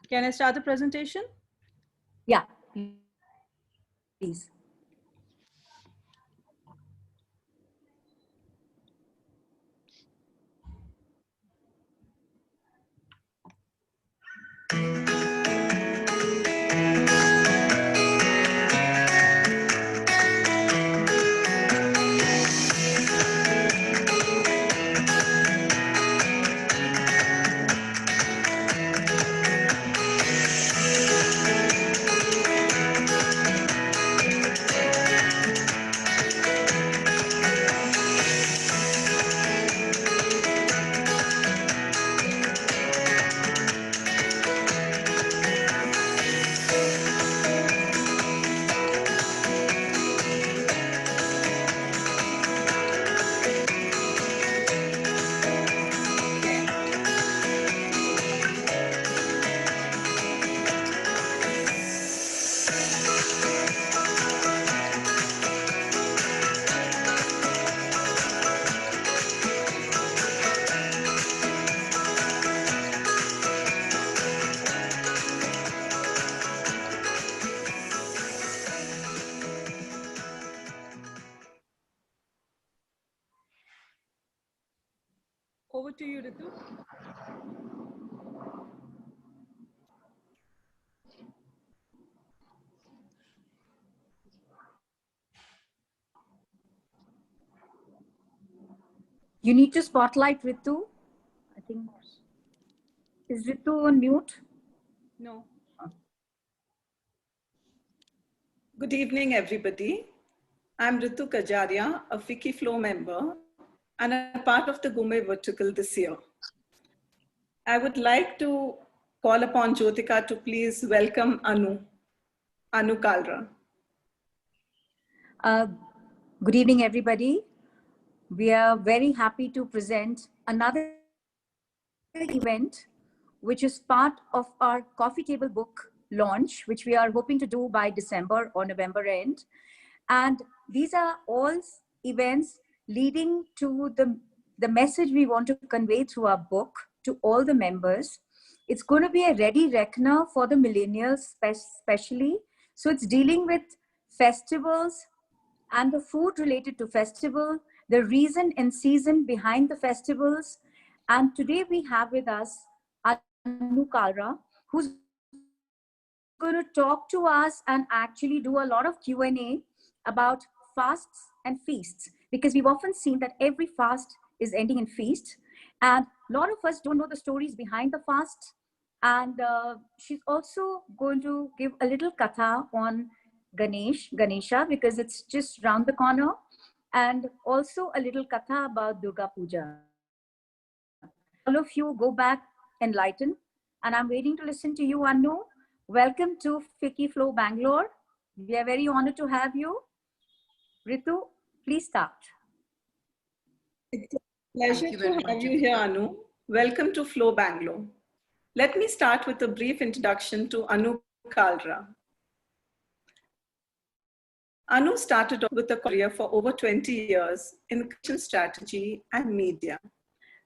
Can I start the presentation? Yeah, please. Over to you, Ritu. You need to spotlight Ritu. I think. Is Ritu on mute? No. Good evening, everybody. I'm Ritu Kajaria, a Wikiflow member and a part of the Gourmet Vertical this year. I would like to call upon Jyotika to please welcome Anu Kalra. Good evening, everybody. We are very happy to present another event, which is part of our coffee table book launch, which we are hoping to do by December or November end. And these are all events leading to the message we want to convey through our book to all the members. It's going to be a ready reckoner for the millennials, especially. So it's dealing with festivals and the food related to festival, the reason and season behind the festivals. And today we have with us Anu Kalra, who's going to talk to us and actually do a lot of Q&A about fasts and feasts, because we've often seen that every fast is ending in feast. And a lot of us don't know the stories behind the fast. And she's also going to give a little katha on Ganesha, because it's just round the corner. And also a little katha about Durga Puja. All of you go back enlightened. And I'm waiting to listen to you, Anu. Welcome to Wikiflow Bangalore. We are very honored to have you. Ritu, please start. It's a pleasure to have you here, Anu. Welcome to Flow Bangalore. Let me start with a brief introduction to Anu Kalra. Anu started off with a career for over 20 years in content strategy and media.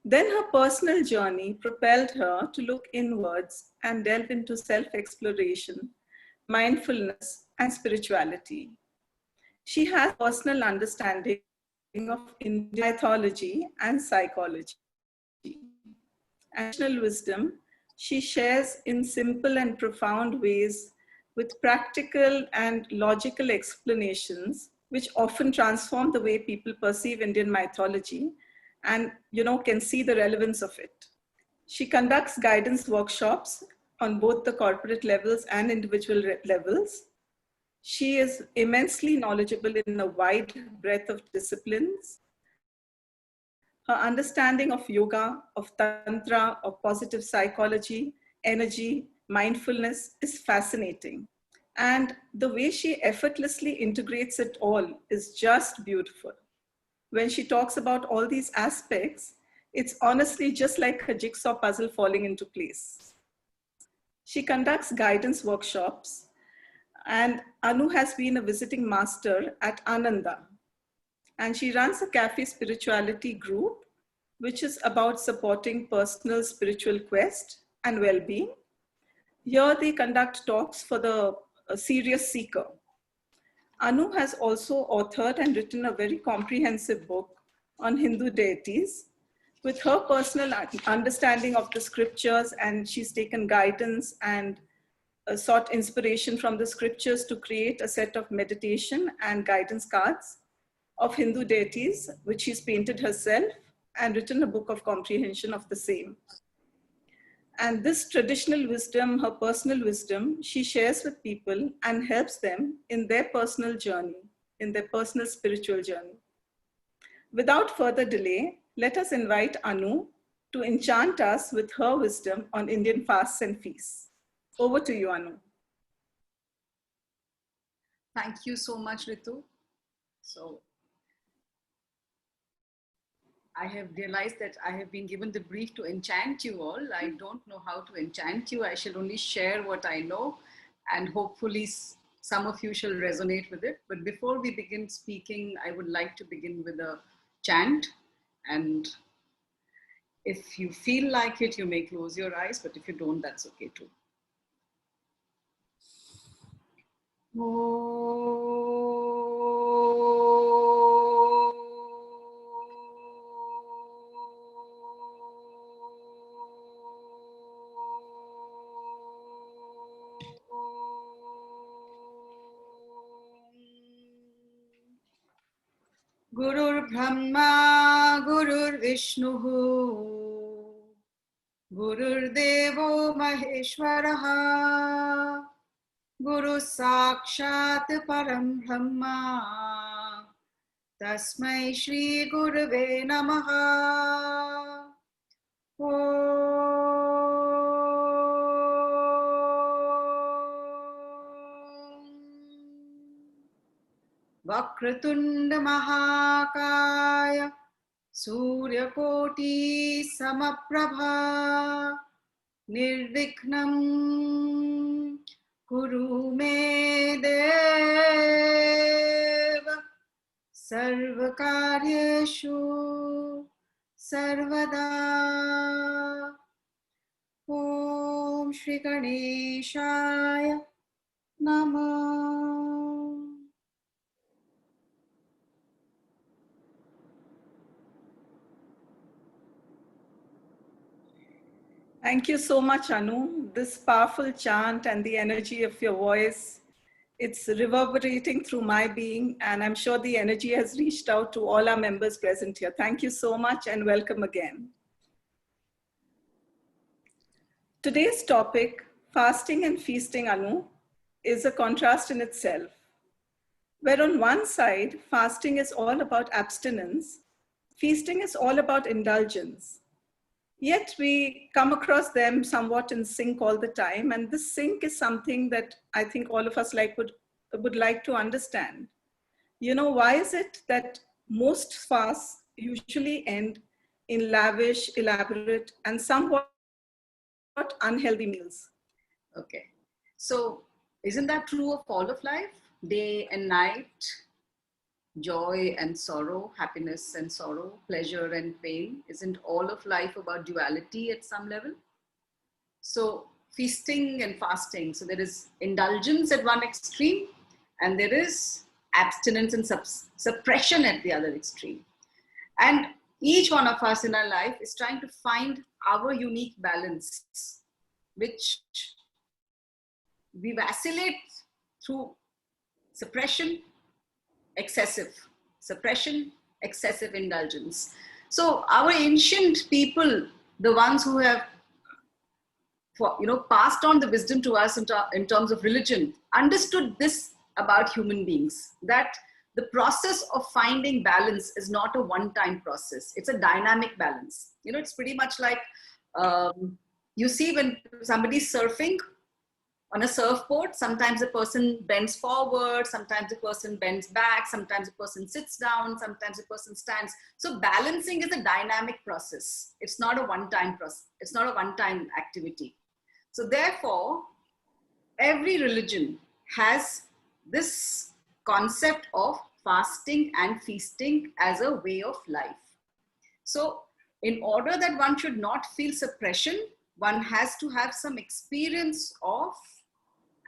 Then her personal journey propelled her to look inwards and delve into self-exploration, mindfulness, and spirituality. She has personal understanding of Indian mythology and psychology. And traditional wisdom she shares in simple and profound ways with practical and logical explanations, which often transform the way people perceive Indian mythology and can see the relevance of it. She conducts guidance workshops on both the corporate levels and individual levels. She is immensely knowledgeable in a wide breadth of disciplines. Her understanding of yoga, of tantra, of positive psychology, energy, mindfulness is fascinating. And the way she effortlessly integrates it all is just beautiful. When she talks about all these aspects, it's honestly just like a jigsaw puzzle falling into place. She conducts guidance workshops, and Anu has been a visiting master at Ananda. And she runs a cafe spirituality group, which is about supporting personal spiritual quest and well-being. Here they conduct talks for the serious seeker. Anu has also authored and written a very comprehensive book on Hindu deities with her personal understanding of the scriptures, and she's taken guidance and sought inspiration from the scriptures to create a set of meditation and guidance cards of Hindu deities, which she's painted herself and written a book of comprehension of the same. And this traditional wisdom, her personal wisdom, she shares with people and helps them in their personal journey, in their personal spiritual journey. Without further delay, let us invite Anu to enchant us with her wisdom on Indian fasts and feasts. Over to you, Anu. Thank you so much, Ritu. So I have realized that I have been given the brief to enchant you all. I don't know how to enchant you. I shall only share what I know, and hopefully some of you shall resonate with it. But before we begin speaking, I would like to begin with a chant. And if you feel like it, you may close your eyes, but if you don't, that's okay too. Gurur Brahma, Gurur Vishnu, Gurur Devo Maheshwaraha, Guru Sakshat Param Brahma, Tasmai Shri Gurave Namaha. Vakratunda Mahakaya, Surya Koti Samaprabha, Nirvikhnam Kuru me Deva, Sarvakaryeshu Sarvada. Om Shri Ganeshaya Namah. Thank you so much, Anu. This powerful chant and the energy of your voice, it's reverberating through my being, and I'm sure the energy has reached out to all our members present here. Thank you so much and welcome again. Today's topic, fasting and feasting, Anu, is a contrast in itself, where on one side, fasting is all about abstinence, feasting is all about indulgence. Yet we come across them somewhat in sync all the time. And this sync is something that I think all of us would like to understand. You know, why is it that most fasts usually end in lavish, elaborate, and somewhat unhealthy meals? Okay. So isn't that true of all of life? Day and night, joy and sorrow, happiness and sorrow, pleasure and pain. Isn't all of life about duality at some level? So feasting and fasting. So there is indulgence at one extreme, and there is abstinence and suppression at the other extreme. And each one of us in our life is trying to find our unique balance, which we vacillate through suppression, excessive suppression, excessive indulgence. So our ancient people, the ones who have passed on the wisdom to us in terms of religion, understood this about human beings, that the process of finding balance is not a one-time process. It's a dynamic balance. You know, it's pretty much like, you see when somebody's surfing on a surfboard, sometimes the person bends forward, sometimes the person bends back, sometimes the person sits down, sometimes the person stands. So balancing is a dynamic process. It's not a one-time process. It's not a one-time activity. So therefore, every religion has this concept of fasting and feasting as a way of life. So in order that one should not feel suppression, one has to have some experience of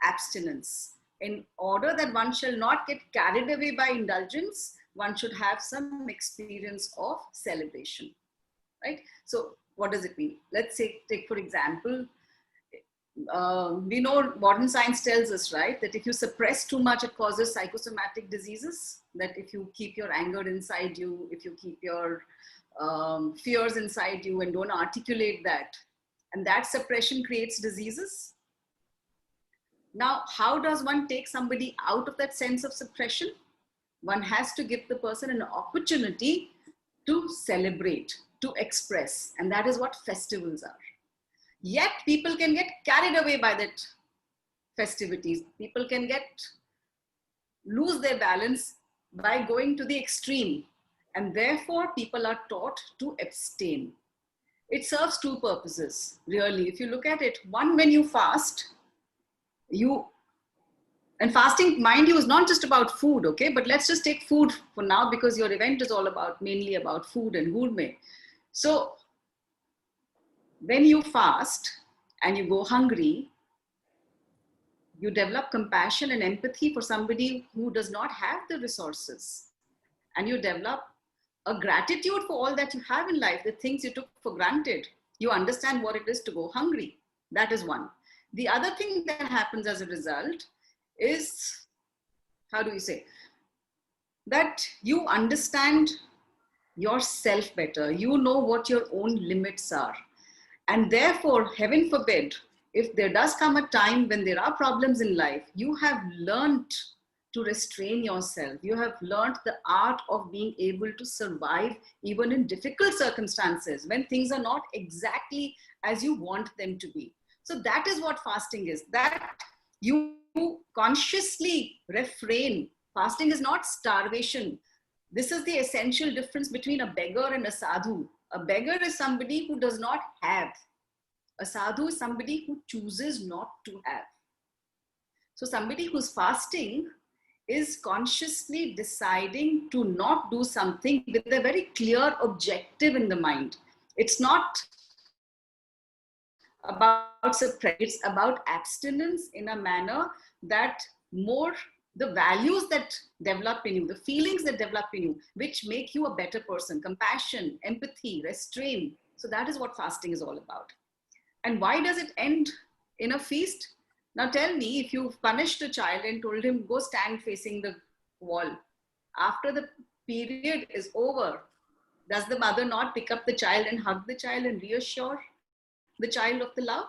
abstinence. In order that one shall not get carried away by indulgence, one should have some experience of celebration, right? So what does it mean? Let's say, take for example, we know modern science tells us, right, that if you suppress too much, it causes psychosomatic diseases. That if you keep your anger inside you, if you keep your fears inside you and don't articulate that, and that suppression creates diseases. Now, how does one take somebody out of that sense of suppression? One has to give the person an opportunity to celebrate, to express, and that is what festivals are. Yet people can get carried away by that festivities. People can lose their balance by going to the extreme, and therefore people are taught to abstain. It serves two purposes, really. If you look at it, one, when you fast, and fasting, mind you, is not just about food, okay? But let's just take food for now, because your event is all mainly about food and gourmet. So when you fast and you go hungry, you develop compassion and empathy for somebody who does not have the resources. And you develop a gratitude for all that you have in life, the things you took for granted. You understand what it is to go hungry. That is one. The other thing that happens as a result is, how do you say, that you understand yourself better. You know what your own limits are. And therefore, heaven forbid, if there does come a time when there are problems in life, you have learned to restrain yourself. You have learned the art of being able to survive even in difficult circumstances when things are not exactly as you want them to be. So that is what fasting is, that you consciously refrain. Fasting is not starvation. This is the essential difference between a beggar and a sadhu. A beggar is somebody who does not have. A sadhu is somebody who chooses not to have. So somebody who's fasting is consciously deciding to not do something with a very clear objective in the mind. It's not about suppression, it's about abstinence in a manner that more the values that develop in you, the feelings that develop in you, which make you a better person, compassion, empathy, restraint. So that is what fasting is all about. And why does it end in a feast? Now tell me, if you've punished a child and told him, go stand facing the wall, after the period is over, does the mother not pick up the child and hug the child and reassure the child of the love,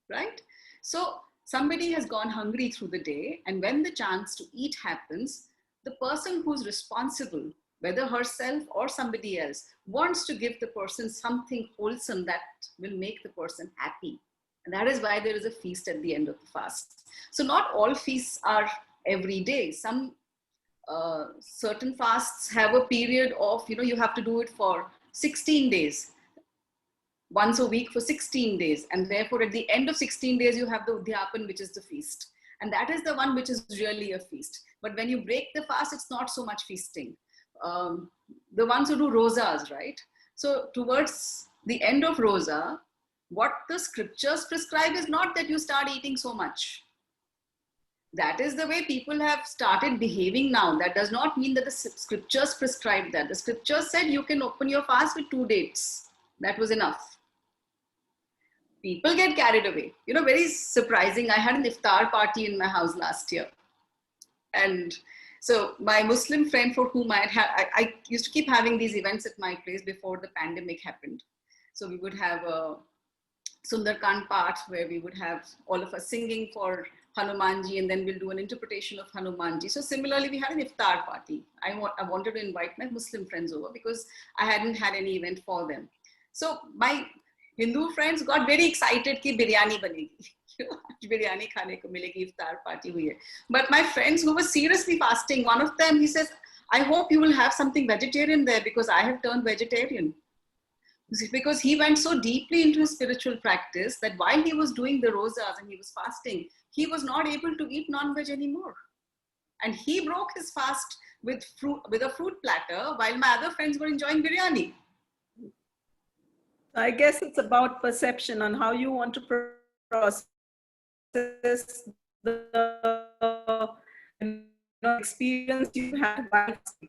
right? So somebody has gone hungry through the day, and when the chance to eat happens, the person who's responsible, whether herself or somebody else, wants to give the person something wholesome that will make the person happy. And that is why there is a feast at the end of the fast. So not all feasts are every day. Some certain fasts have a period of, you have to do it for 16 days. Once a week for 16 days. And therefore, at the end of 16 days, you have the Udhyapan, which is the feast. And that is the one which is really a feast. But when you break the fast, it's not so much feasting. The ones who do rosas, right? So towards the end of rosa, what the scriptures prescribe is not that you start eating so much. That is the way people have started behaving now. That does not mean that the scriptures prescribe that. The scriptures said you can open your fast with 2 dates. That was enough. People get carried away. Very surprising. I had an iftar party in my house last year. And so my Muslim friend for whom I used to keep having these events at my place before the pandemic happened. So we would have a Sundarkand part where we would have all of us singing for Hanumanji, and then we'll do an interpretation of Hanumanji. So similarly, we had an iftar party. I wanted to invite my Muslim friends over because I hadn't had any event for them. So my Hindu friends got very excited कि biryani banegi. Biryani khane ko milegi, iftar party hui hai. But my friends who were seriously fasting, one of them, he says, I hope you will have something vegetarian there because I have turned vegetarian. Because he went so deeply into his spiritual practice that while he was doing the rosas and he was fasting, he was not able to eat non-veg anymore. And he broke his fast with a fruit platter while my other friends were enjoying biryani. I guess it's about perception on how you want to process the experience you had while fasting.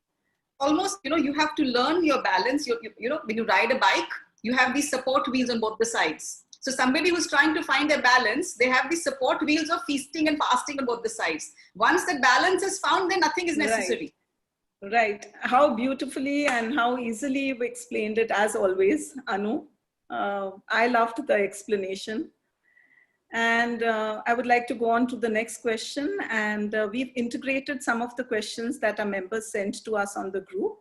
Almost, you have to learn your balance. When you ride a bike, you have these support wheels on both the sides. So somebody who's trying to find a balance, they have the support wheels of feasting and fasting on both the sides. Once that balance is found, then nothing is necessary. Right. How beautifully and how easily you've explained it, as always, Anu. I loved the explanation. And I would like to go on to the next question. And we've integrated some of the questions that our members sent to us on the group.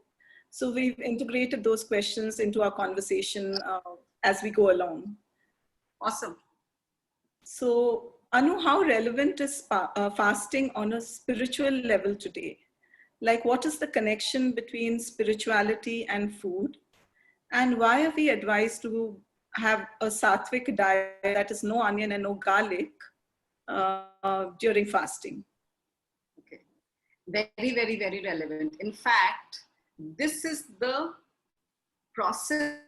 So we've integrated those questions into our conversation as we go along. Awesome. So Anu, how relevant is fasting on a spiritual level today? Like, what is the connection between spirituality and food? And why are we advised to have a sattvic diet, that is no onion and no garlic, during fasting? Okay. Very, very, very relevant. In fact, this is the process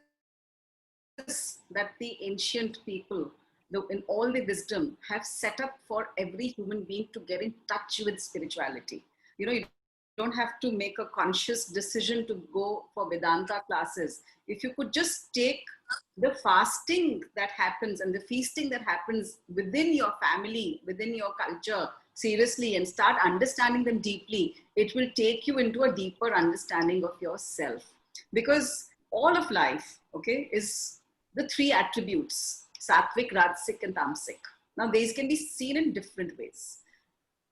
that the ancient people, in all the wisdom, have set up for every human being to get in touch with spirituality. You don't have to make a conscious decision to go for Vedanta classes. If you could just take the fasting that happens and the feasting that happens within your family, within your culture, seriously, and start understanding them deeply, it will take you into a deeper understanding of yourself. Because all of life, okay, is the three attributes: sattvic, rajasic, and tamasic. Now, these can be seen in different ways.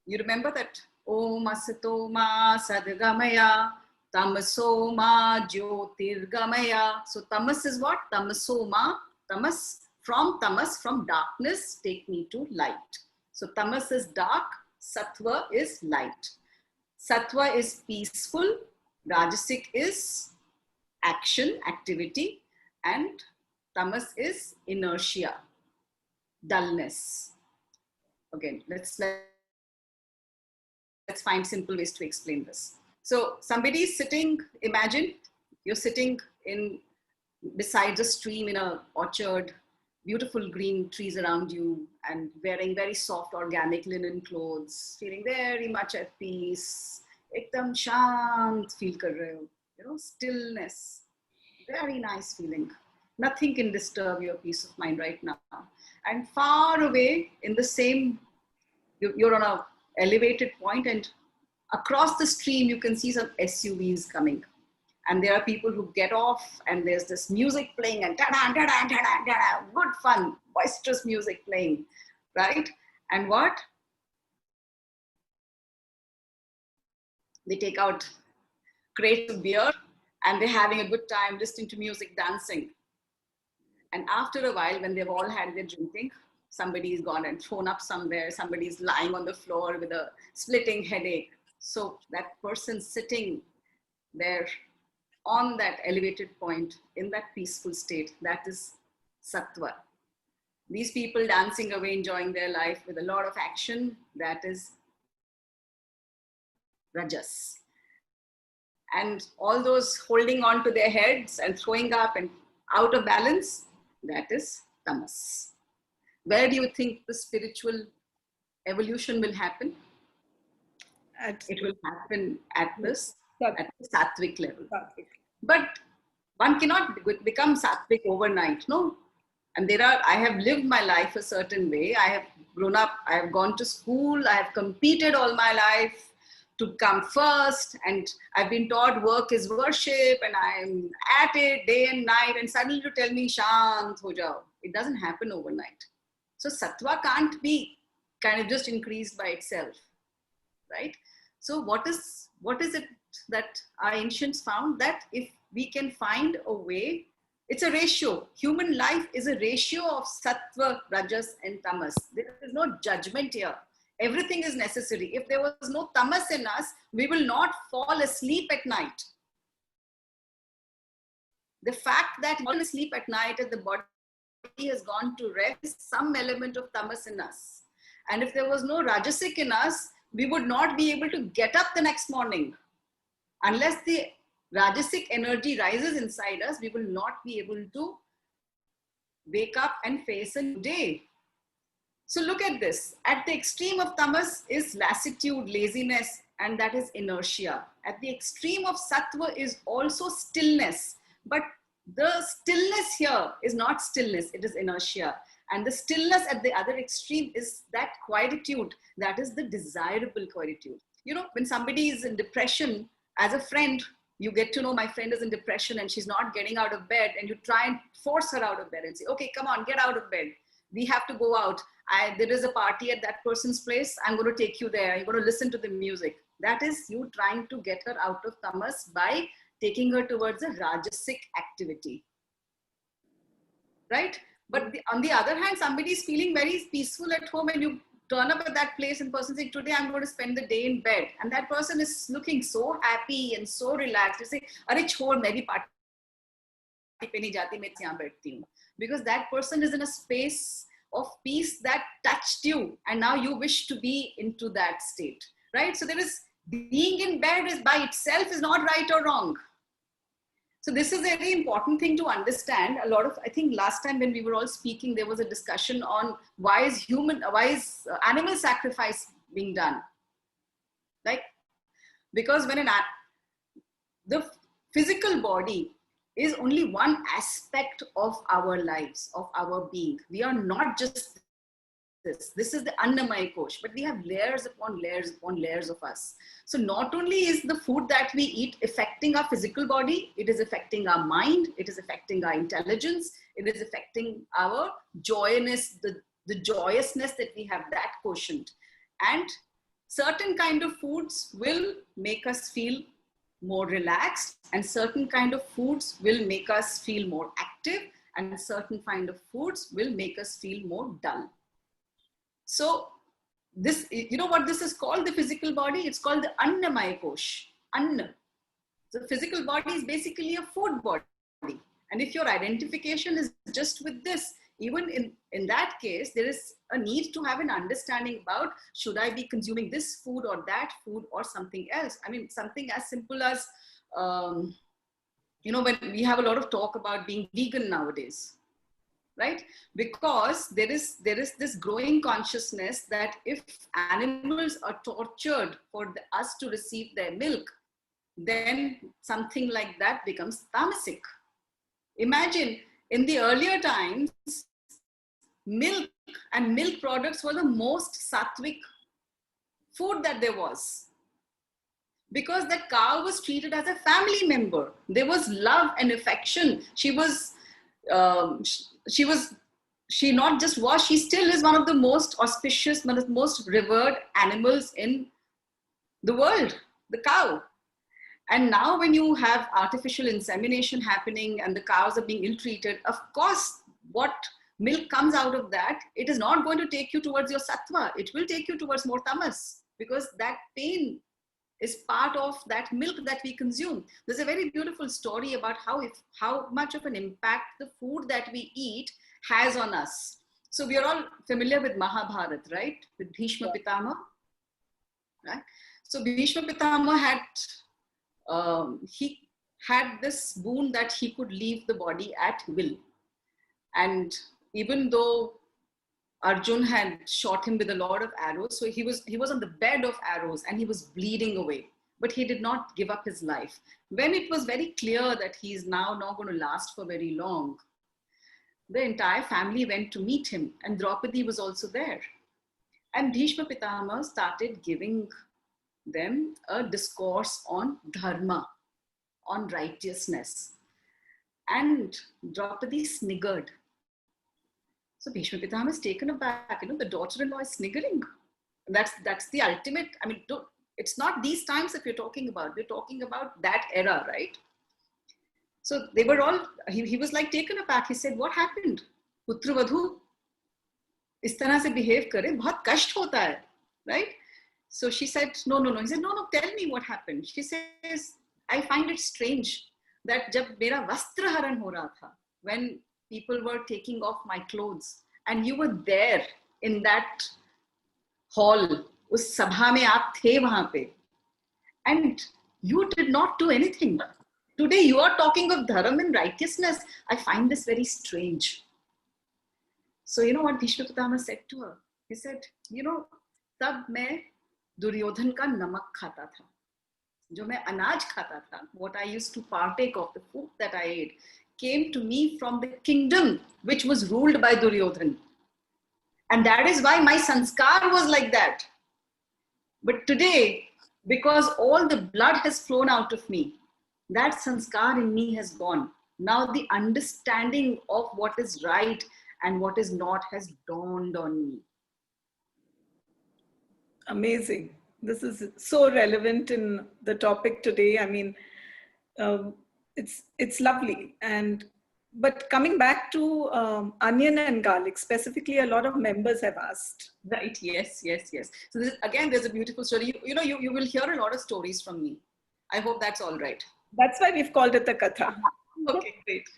You remember that Om Asato Ma Sadgamaya Tamaso Ma Jyotirgamaya. So tamas is what? Tamaso Ma, tamas, from darkness, take me to light. So tamas is dark, sattva is light. Sattva is peaceful, rajasic is action, activity, and tamas is inertia, dullness. Again, let's find simple ways to explain this. So somebody is sitting, imagine you're sitting beside a stream in an orchard, beautiful green trees around you, and wearing very soft organic linen clothes, feeling very much at peace, ekdam shant feel kar rahe ho, stillness, very nice feeling. Nothing can disturb your peace of mind right now. And far away in the same, you're on a elevated point, and across the stream you can see some SUVs coming, and there are people who get off, and there's this music playing, and good fun, boisterous music playing, right? And what they take out crates of beer, and they're having a good time listening to music, dancing. And after a while, when they've all had their drinking, somebody's gone and thrown up somewhere, somebody's lying on the floor with a splitting headache. So that person sitting there on that elevated point in that peaceful state, that is sattva. These people dancing away, enjoying their life with a lot of action, that is rajas. And all those holding on to their heads and throwing up and out of balance, that is tamas. Where do you think the spiritual evolution will happen? It will happen at the sattvic level. But one cannot become sattvic overnight, no? And I have lived my life a certain way. I have grown up, I have gone to school, I have competed all my life to come first, and I've been taught work is worship, and I'm at it day and night, and suddenly to tell me shant ho jao, it doesn't happen overnight. So sattva can't be kind of just increased by itself, right? So what is it that our ancients found? That if we can find a way, it's a ratio. Human life is a ratio of sattva, rajas, and tamas. There is no judgment here. Everything is necessary. If there was no tamas in us, we will not fall asleep at night. The fact that we fall asleep at night and the body has gone to rest, some element of tamas in us. And if there was no rajasic in us, we would not be able to get up the next morning. Unless the rajasic energy rises inside us, we will not be able to wake up and face a new day. So look at this. At the extreme of tamas is lassitude, laziness, and that is inertia. At the extreme of sattva is also stillness. But the stillness here is not stillness, it is inertia. And the stillness at the other extreme is that quietude, that is the desirable quietude. You know, when somebody is in depression, as a friend, you get to know my friend is in depression and she's not getting out of bed, and you try and force her out of bed and say, okay, come on, get out of bed. We have to go out. There is a party at that person's place. I'm going to take you there. You're going to listen to the music. That is you trying to get her out of tamas by taking her towards a rajasic activity. Right? But on the other hand, somebody is feeling very peaceful at home, and you turn up at that place and person saying, today I'm going to spend the day in bed. And that person is looking so happy and so relaxed. You say, "Arey chhod, main bhi party pe nahi jati, main yahan baithi hu." Because that person is in a space of peace that touched you, and now you wish to be into that state, right? So there is, being in bed is by itself is not right or wrong. So this is a very important thing to understand. A lot of, I think last time when we were all speaking, there was a discussion on why is animal sacrifice being done? Like, because when the physical body is only one aspect of our lives, of our being. We are not just this. This is the Annamaya Kosh, but we have layers upon layers upon layers of us. So not only is the food that we eat affecting our physical body, it is affecting our mind, it is affecting our intelligence, it is affecting our joyousness, the joyousness that we have, that quotient. And certain kind of foods will make us feel more relaxed, and certain kind of foods will make us feel more active, and certain kind of foods will make us feel more dull. So this, you know what this is called, the physical body? It's called the Annamaya Kosh. Anna. The physical body is basically a food body. And if your identification is just with this, even in that case, there is a need to have an understanding about, should I be consuming this food or that food or something else? I mean, something as simple as, you know, when we have a lot of talk about being vegan nowadays, right? Because there is this growing consciousness that if animals are tortured for us to receive their milk, then something like that becomes tamasic. Imagine in the earlier times, milk and milk products were the most sattvic food that there was, because that cow was treated as a family member. There was love and affection. She not just was, she still is one of the most auspicious, one of the most revered animals in the world, the cow. And now when you have artificial insemination happening and the cows are being ill-treated, of course, what milk comes out of that, it is not going to take you towards your sattva. It will take you towards more tamas, because that pain is part of that milk that we consume. There's a very beautiful story about how much of an impact the food that we eat has on us. So we are all familiar with Mahabharata, right? With Bhishma Pitama, right? So Bhishma Pitama he had this boon that he could leave the body at will. And even though Arjun had shot him with a lot of arrows, so he was on the bed of arrows and he was bleeding away, but he did not give up his life. When it was very clear that he is now not going to last for very long, the entire family went to meet him, and Draupadi was also there. And Bhishma Pitama started giving them a discourse on dharma, on righteousness. And Draupadi sniggered. So Bhishma Pitama is taken aback. You know, the daughter-in-law is sniggering. That's the ultimate. I mean, it's not these times that we're talking about. We're talking about that era, right? So they were all, he was like taken aback. He said, what happened? Putra vadhu, is tarah se behave kare, bahut kasht hota hai, right? So she said, no. He said, no, tell me what happened. She says, I find it strange that jab mera vastra haran ho raha tha, when people were taking off my clothes, and you were there in that hall, us sabha mein aap the wahan pe, and you did not do anything. Today you are talking of dharma and righteousness. I find this very strange. So you know what Bhishma Pitama said to her? He said, you know, तब मैं दुर्योधन का नमक खाता था, जो मैं अनाज खाता था, what I used to partake of, the food that I ate, came to me from the kingdom which was ruled by Duryodhan. And that is why my sanskar was like that. But today, because all the blood has flown out of me, that sanskar in me has gone. Now the understanding of what is right and what is not has dawned on me. Amazing. This is so relevant in the topic today. I mean, it's lovely. But coming back to onion and garlic, specifically, a lot of members have asked. Right, yes. So this, again, there's a beautiful story. You will hear a lot of stories from me. I hope that's all right. That's why we've called it the Katha. Okay, great.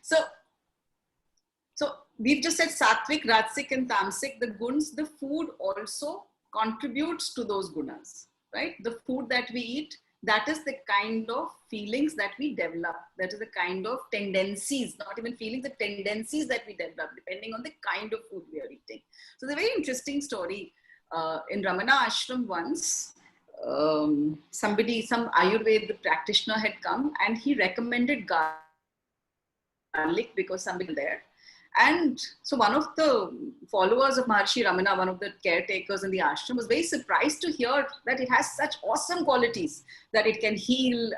So we've just said sattvic, rajasic and tamasic, the guns, the food also contributes to those gunas, right? The food that we eat, that is the kind of feelings that we develop. That is the kind of tendencies, not even feelings, the tendencies that we develop depending on the kind of food we are eating. So the very interesting story in Ramana Ashram once, some Ayurveda practitioner had come and he recommended garlic because somebody there. And so one of the followers of Maharshi Ramana, one of the caretakers in the ashram, was very surprised to hear that it has such awesome qualities, that it can heal.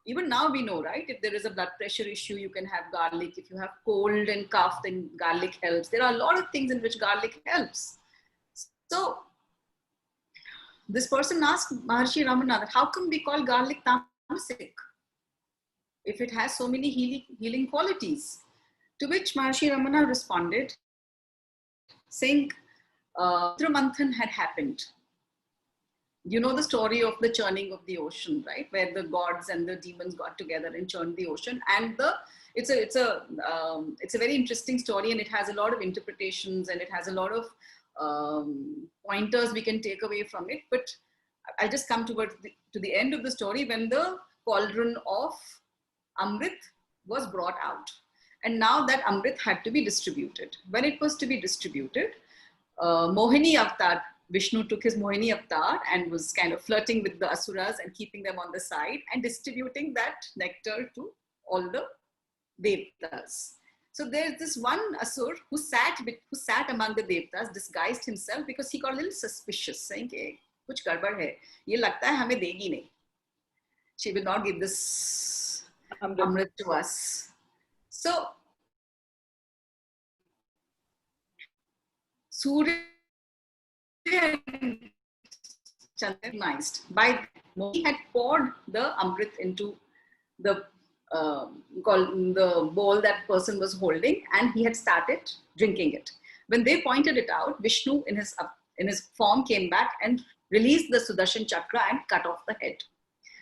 Even now we know, right? If there is a blood pressure issue, you can have garlic. If you have cold and cough, then garlic helps. There are a lot of things in which garlic helps. So this person asked Maharshi Ramana that how come we call garlic tamasic if it has so many healing qualities? To which Maharshi Ramana responded, saying, Manthan had happened. You know the story of the churning of the ocean, right? Where the gods and the demons got together and churned the ocean. And it's a very interesting story, and it has a lot of interpretations and it has a lot of pointers we can take away from it. But I just come to the end of the story when the cauldron of Amrit was brought out. And now that Amrit had to be distributed. When it was to be distributed, Mohini Avatar, Vishnu took his Mohini Avatar and was kind of flirting with the Asuras and keeping them on the side and distributing that nectar to all the Devtas. So there's this one Asur who sat among the Devtas, disguised himself because he got a little suspicious, saying, hey, kuch gadbad hai, ye lagta hai hame degi nahi. She will not give this Amrit to us. So, Surya and Chandranized by he had poured the Amrit into the bowl that person was holding, and he had started drinking it. When they pointed it out, Vishnu in his form came back and released the Sudarshan Chakra and cut off the head.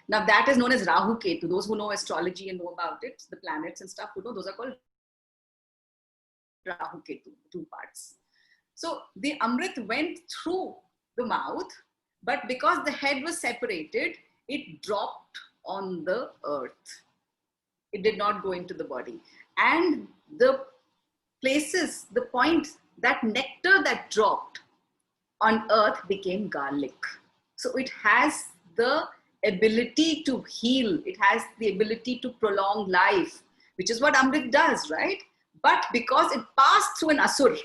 Now that is known as Rahu Ketu. Those who know astrology and know about it, the planets and stuff, those are called Rahu Ketu, two parts. So the Amrit went through the mouth, but because the head was separated, it dropped on the earth. It did not go into the body. And the point, that nectar that dropped on earth became garlic. So it has the ability to heal. It has the ability to prolong life, which is what Amrit does, right? But because it passed through an Asur,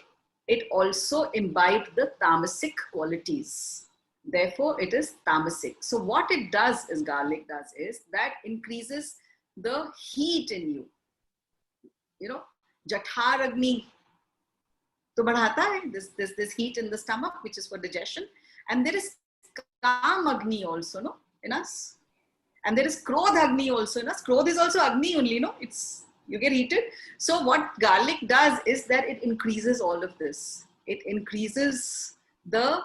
it also imbibed the tamasic qualities. Therefore, it is tamasic. So what it does is, garlic does is, that increases the heat in you. You know, Jathar Agni to badhata hai, this heat in the stomach, which is for digestion. And there is Kam Agni also, no, in us. And there is Krodh Agni also in us. Krodh is also Agni only, no? You get heated. So what garlic does is that it increases all of this. It increases the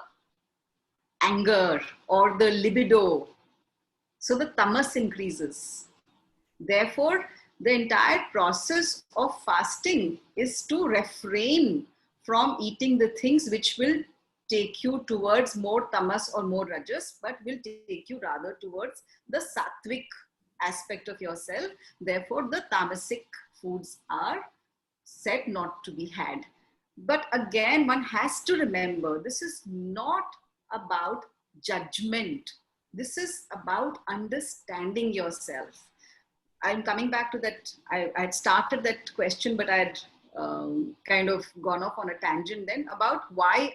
anger or the libido. So the tamas increases. Therefore, the entire process of fasting is to refrain from eating the things which will take you towards more tamas or more rajas, but will take you rather towards the sattvic aspect of yourself. Therefore, the tamasic foods are said not to be had. But again, one has to remember, this is not about judgment. This is about understanding yourself. I'm coming back to that. I had started that question, but I had kind of gone off on a tangent then about why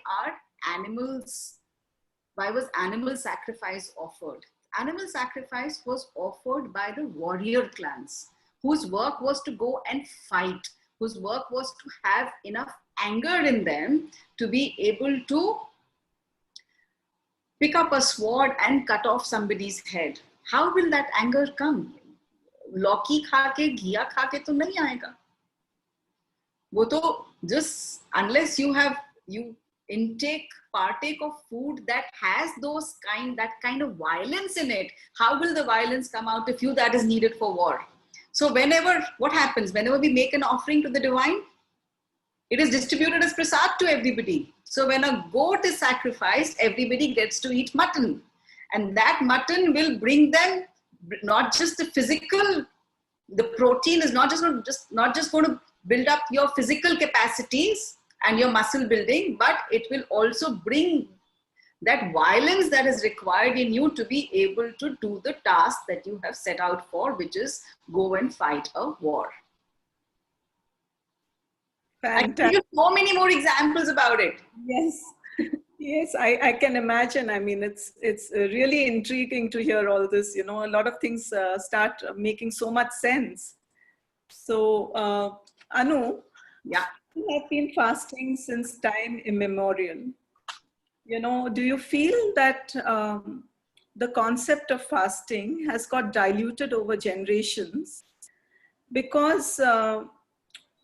was animal sacrifice offered? Animal sacrifice was offered by the warrior clans, whose work was to go and fight, whose work was to have enough anger in them to be able to pick up a sword and cut off somebody's head. How will that anger come? लौकी खा के घिया खा के तो नहीं आएगा वो तो just unless you partake of food that has that kind of violence in it, how will the violence come out of you that is needed for war? So what happens whenever we make an offering to the divine, it is distributed as prasad to everybody. So when a goat is sacrificed, everybody gets to eat mutton, and that mutton will bring them not just the physical, the protein is not just going to build up your physical capacities and your muscle building, but it will also bring that violence that is required in you to be able to do the task that you have set out for, which is go and fight a war. Fantastic. I can give you so many more examples about it. Yes. Yes, I can imagine. I mean, it's really intriguing to hear all this. You know, a lot of things start making so much sense. So, Anu, yeah, you have been fasting since time immemorial. You know, do you feel that the concept of fasting has got diluted over generations because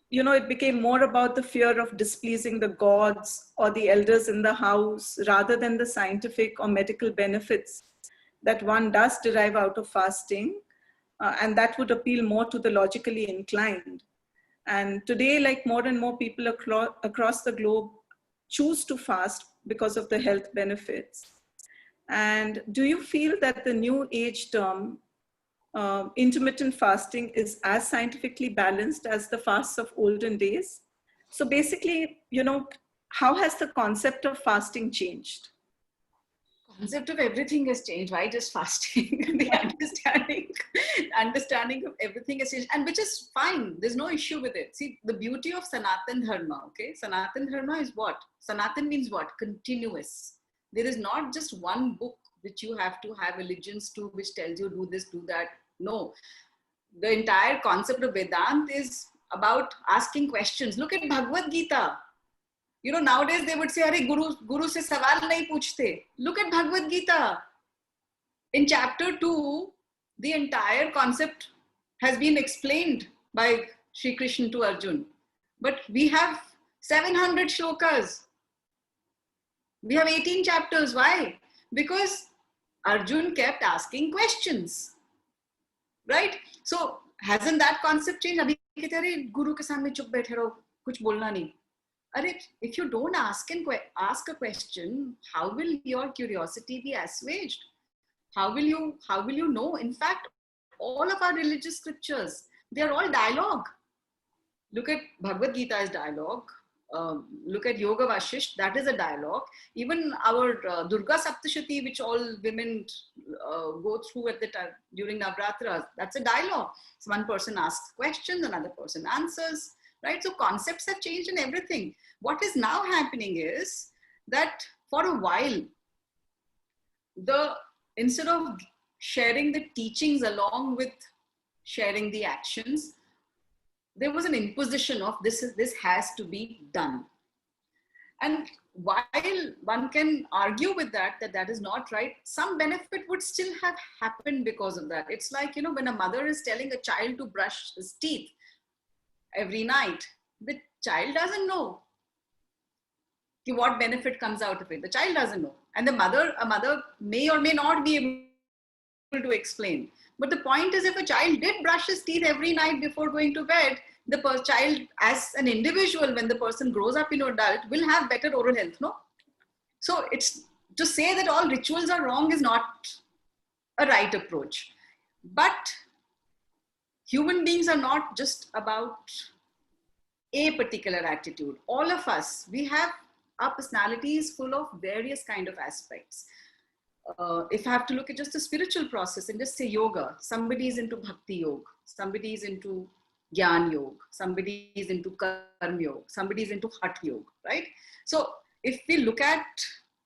you know, it became more about the fear of displeasing the gods or the elders in the house rather than the scientific or medical benefits that one does derive out of fasting, and that would appeal more to the logically inclined. And today, like more and more people across the globe choose to fast because of the health benefits. And do you feel that the new age term intermittent fasting is as scientifically balanced as the fasts of olden days? So basically, you know, how has the concept of fasting changed? Concept of everything has changed. Why just fasting? The understanding of everything has changed, and which is fine. There's no issue with it. See, the beauty of Sanatan Dharma, okay? Sanatan Dharma is what? Sanatan means what? Continuous. There is not just one book which you have to have allegiance to, which tells you do this, do that. No, the entire concept of Vedanta is about asking questions. Look at Bhagavad Gita. You know, nowadays they would say, "Arey Guru se sawal nahi puchte." Look at Bhagavad Gita. In chapter 2, the entire concept has been explained by Sri Krishna to Arjun. But we have 700 shlokas. We have 18 chapters. Why? Because Arjun kept asking questions. Right? So hasn't that concept changed? Abhi kehte hain guru ke samne chup baithe raho, kuch bolna nahi. If you don't ask a question, how will your curiosity be assuaged? How will you know? In fact, all of our religious scriptures, they are all dialogue. Look at Bhagavad Gita as dialogue. Look at Yoga Vashisht, that is a dialogue. Even our Durga Saptashati, which all women go through at the time during Navratras, that's a dialogue. So one person asks questions, another person answers, right? So concepts have changed in everything. What is now happening is that for a while, instead of sharing the teachings along with sharing the actions, there was an imposition of this has to be done. And while one can argue with that is not right, some benefit would still have happened because of that. It's like, you know, when a mother is telling a child to brush his teeth every night, the child doesn't know what benefit comes out of it. The child doesn't know. And a mother may or may not be able to explain. But the point is, if a child did brush his teeth every night before going to bed, the child as an individual, when the person grows up into adult, will have better oral health, no? So it's to say that all rituals are wrong is not a right approach. But human beings are not just about a particular attitude. All of us, we have, our personality is full of various kind of aspects. If I have to look at just the spiritual process and just say yoga, somebody is into bhakti yoga, somebody is into Gyan Yoga, somebody is into Karma Yoga, somebody is into Hatha Yoga, right? So if we look at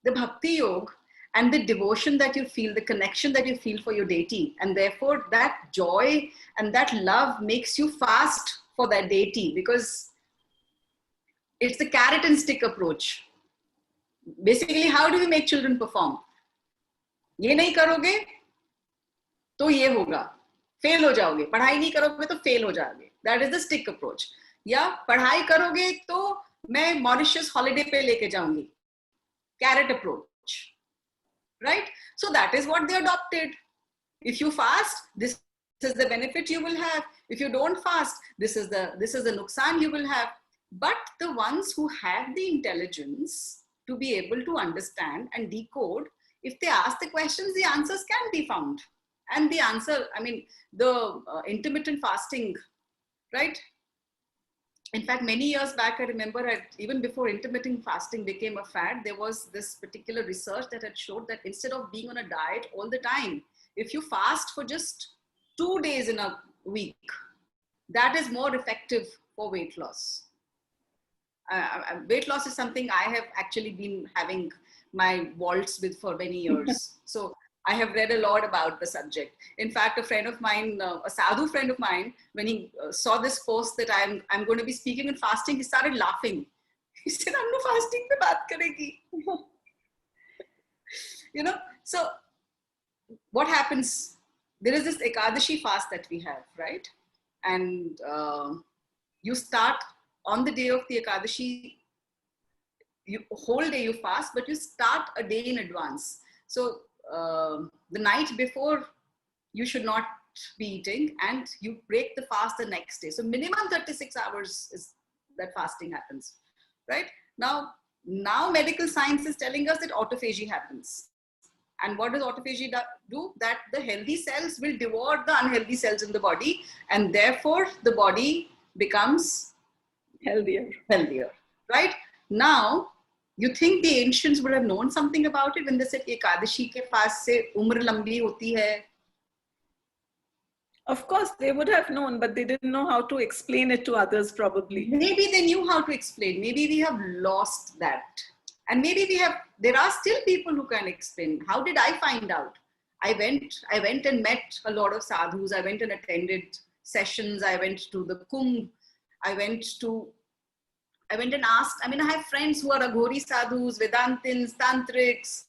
the Bhakti Yoga and the devotion that you feel, the connection that you feel for your deity, and therefore that joy and that love makes you fast for that deity, because it's the carrot and stick approach. Basically, how do we make children perform? ये नहीं करोगे तो ये होगा, fail हो जाओगे, पढ़ाई नहीं करोगे तो फेल हो जाओगे. That is the stick approach. या पढ़ाई करोगे तो मैं मॉरिशस हॉलिडे पे लेके जाऊंगी, carrot approach, right? So that is what they adopted. If you fast, this is the benefit you will have. If you don't fast, this is the nuksan you will have. But the ones who have the intelligence to be able to understand and decode, if they ask the questions, the answers can be found. And the answer, I mean, the intermittent fasting, right? In fact, many years back, I remember even before intermittent fasting became a fad, there was this particular research that had showed that instead of being on a diet all the time, if you fast for just 2 days in a week, that is more effective for weight loss. Weight loss is something I have actually been having my waltz with for many years. So I have read a lot about the subject. In fact, a friend of mine, a sadhu friend of mine, when he saw this post that I'm going to be speaking in fasting, he started laughing. He said, "I'm no fasting pe baat karegi." You know, so what happens? There is this Ekadashi fast that we have, right? And you start on the day of the Ekadashi, whole day you fast, but you start a day in advance. So the night before, you should not be eating, and you break the fast the next day. So minimum 36 hours is that fasting happens, right? Now medical science is telling us that autophagy happens. And what does autophagy do? That the healthy cells will devour the unhealthy cells in the body, and therefore the body becomes healthier, right? Now, you think the ancients would have known something about it when they said Ekadashi ke fast se umr lambi hoti hai? Of course, they would have known, but they didn't know how to explain it to others, probably. Maybe they knew how to explain. Maybe we have lost that. And maybe there are still people who can explain. How did I find out? I went and met a lot of sadhus. I went and attended sessions. I went to the Kumbh. I went and asked. I mean, I have friends who are Aghori sadhus, Vedantins, Tantrics,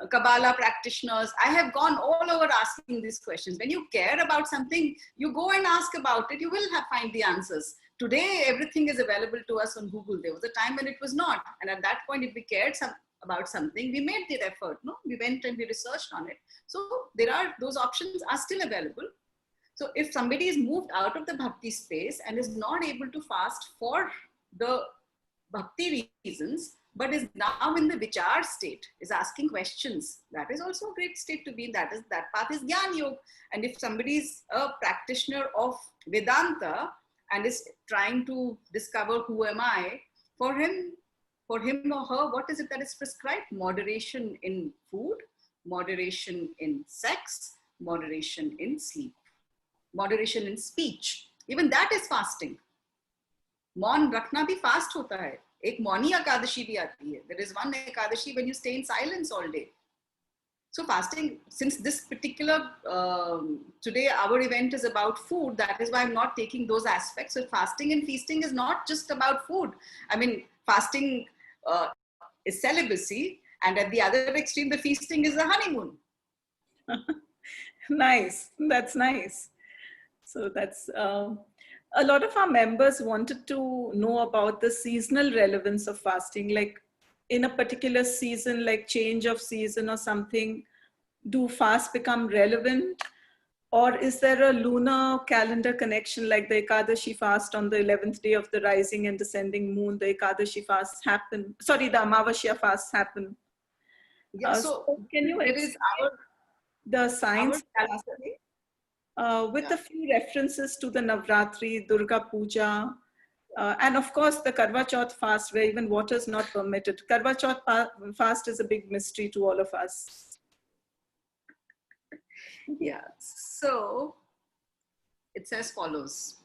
Kabbalah practitioners. I have gone all over asking these questions. When you care about something, you go and ask about it. You will find the answers. Today, everything is available to us on Google. There was a time when it was not. And at that point, if we cared about something, we made the effort. No, we went and we researched on it. So those options are still available. So if somebody is moved out of the bhakti space and is not able to fast for the bhakti reasons, but is now in the vichar state, is asking questions, that is also a great state to be in. That path is Gyan Yoga. And if somebody is a practitioner of Vedanta and is trying to discover who am I, for him or her, what is it that is prescribed? Moderation in food, moderation in sex, moderation in sleep, moderation in speech. Even that is fasting. Maun rakhna bhi fast hota hai. Ek mauni ekadashi bhi aati hai. There is one ekadashi when you stay in silence all day. So fasting, since this particular, today our event is about food, that is why I'm not taking those aspects. So fasting and feasting is not just about food. I mean, fasting is celibacy, and at the other extreme, the feasting is the honeymoon. Nice, that's nice. So that's, a lot of our members wanted to know about the seasonal relevance of fasting, like in a particular season, like change of season or something, do fasts become relevant? Or is there a lunar calendar connection, like the Ekadashi fast on the 11th day of the rising and descending moon, the Ekadashi fasts happen, sorry, the Amavasya fasts happen. Yeah, so can you explain the science our with a few references to the Navratri, Durga Puja, And of course, the Karwa Chauth fast, where even water is not permitted. Karwa Chauth fast is a big mystery to all of us. Yeah. So it's as follows.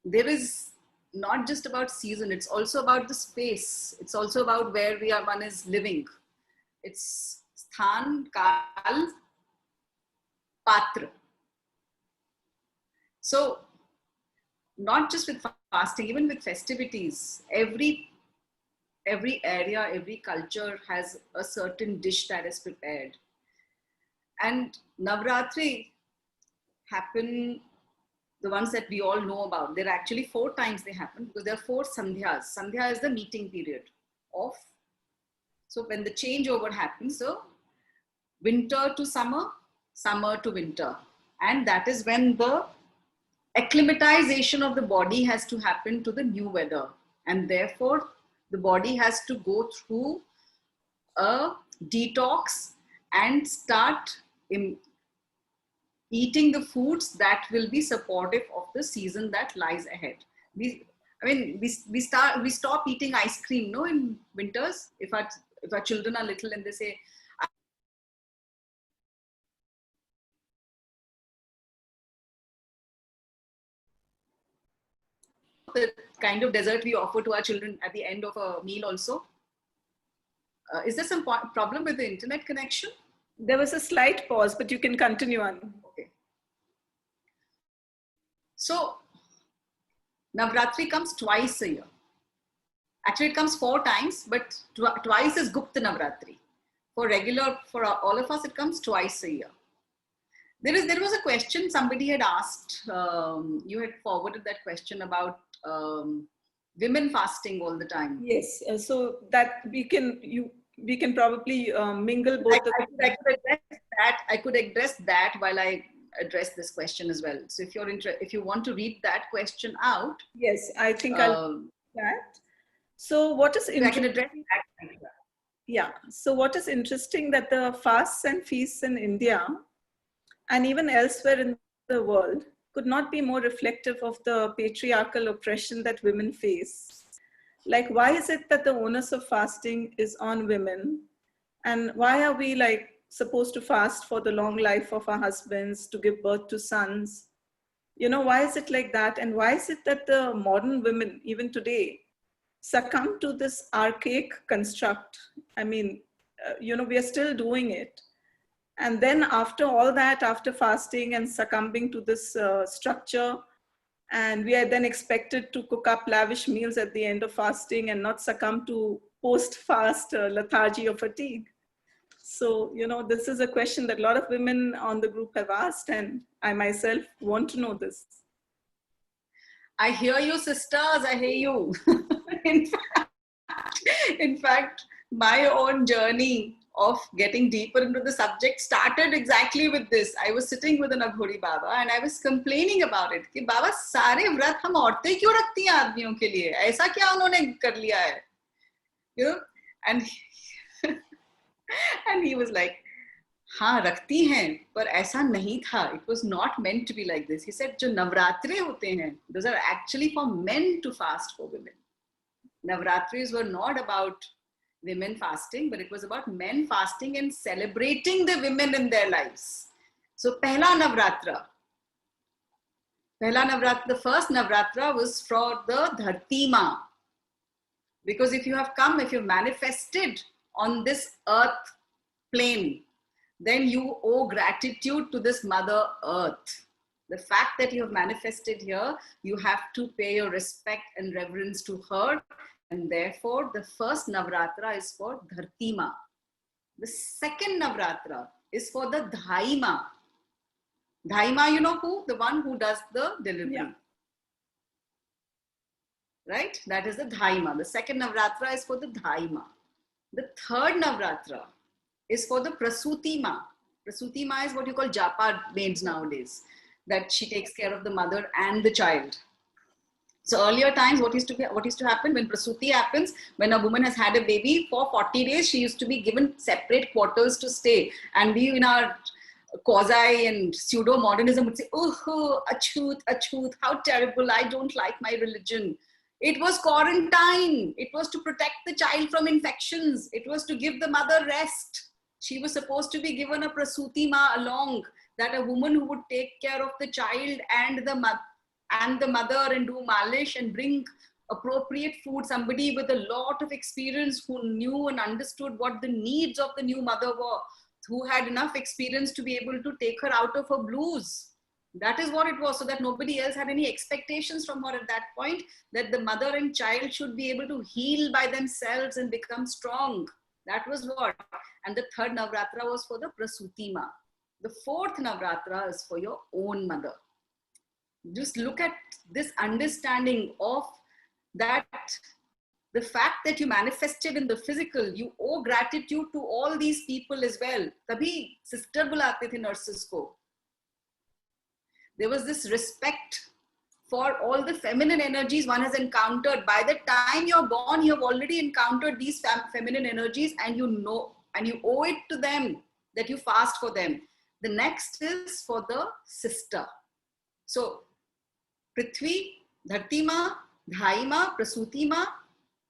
There is not just about season, it's also about the space. It's also about where one is living. It's sthan, kal, patra. So not just with fasting, even with festivities, every area, every culture has a certain dish that is prepared. And Navratri happen, the ones that we all know about. There are actually 4 times they happen because there are 4 sandhyas. Sandhya is the meeting period of, so when the changeover happens, so winter to summer, summer to winter. And that is when the acclimatization of the body has to happen to the new weather. And therefore, the body has to go through a detox and start eating the foods that will be supportive of the season that lies ahead. We stop eating ice cream, no, in winters. If our children are little and they say, the kind of dessert we offer to our children at the end of a meal also. Is there some problem with the internet connection? There was a slight pause, but you can continue on. Okay. So Navratri comes twice a year. Actually, it comes 4 times, but twice is Gupta Navratri. For all of us, it comes twice a year. There was a question somebody had asked. You had forwarded that question about women fasting all the time. Yes, so that we can probably mingle both. I could address that while I address this question as well. So if you want to read that question out, yes, I think I'll do that. So what is interesting? I can address that. Yeah. So what is interesting that the fasts and feasts in India and even elsewhere in the world could not be more reflective of the patriarchal oppression that women face. Like, why is it that the onus of fasting is on women? And why are we supposed to fast for the long life of our husbands, to give birth to sons? Why is it like that? And why is it that the modern women, even today, succumb to this archaic construct? I mean, we are still doing it. And then after all that, after fasting and succumbing to this structure, and we are then expected to cook up lavish meals at the end of fasting and not succumb to post-fast lethargy or fatigue. So, this is a question that a lot of women on the group have asked, and I myself want to know this. I hear you, sisters, I hear you. In fact, my own journey of getting deeper into the subject started exactly with this. I was sitting with an Aghori Baba and I was complaining about it. कि बाबा सारे व्रत हम औरतें क्यों रखती हैं आदमियों के लिए? ऐसा क्या उन्होंने कर लिया है? And he was like, हाँ रखती हैं, पर ऐसा नहीं था. It was not meant to be like this. He said, जो नवरात्रे होते हैं, those are actually for men to fast for women. Navratris were not about women fasting, but it was about men fasting and celebrating the women in their lives. So Pehla Navratra, the first Navratra was for the Dharti Ma. Because if you manifested on this earth plane, then you owe gratitude to this Mother Earth. The fact that you have manifested here, you have to pay your respect and reverence to her. And therefore, the first Navratra is for Dharti Ma. The second Navratra is for the Dhai Ma. Dhai Ma, you know who? The one who does the delivery. Yeah. Right? That is the Dhai Ma. The second Navratra is for the Dhai Ma. The third Navratra is for the Prasuti Ma. Prasuti Ma is what you call Japa maids nowadays. That she takes care of the mother and the child. So earlier times, what used to happen when Prasuti happens, when a woman has had a baby for 40 days, she used to be given separate quarters to stay. And we in our quasi and pseudo modernism would say, oh, achut, achut, how terrible, I don't like my religion. It was quarantine. It was to protect the child from infections. It was to give the mother rest. She was supposed to be given a prasuti ma along, that a woman who would take care of the child and the mother and do malish and bring appropriate food, somebody with a lot of experience who knew and understood what the needs of the new mother were, who had enough experience to be able to take her out of her blues. That is what it was, so that nobody else had any expectations from her at that point, that the mother and child should be able to heal by themselves and become strong. That was what. And the third Navratra was for the Prasutima. The fourth Navratra is for your own mother. Just look at this understanding of that, the fact that you manifested in the physical, you owe gratitude to all these people as well. Tabhi sister bulate the nurses ko. There was this respect for all the feminine energies one has encountered. By the time you're born, you have already encountered these feminine energies, and you know, and you owe it to them that you fast for them. The next is for the sister. So, Prithvi, Dharti Ma, Dhai Ma, Prasuti Ma,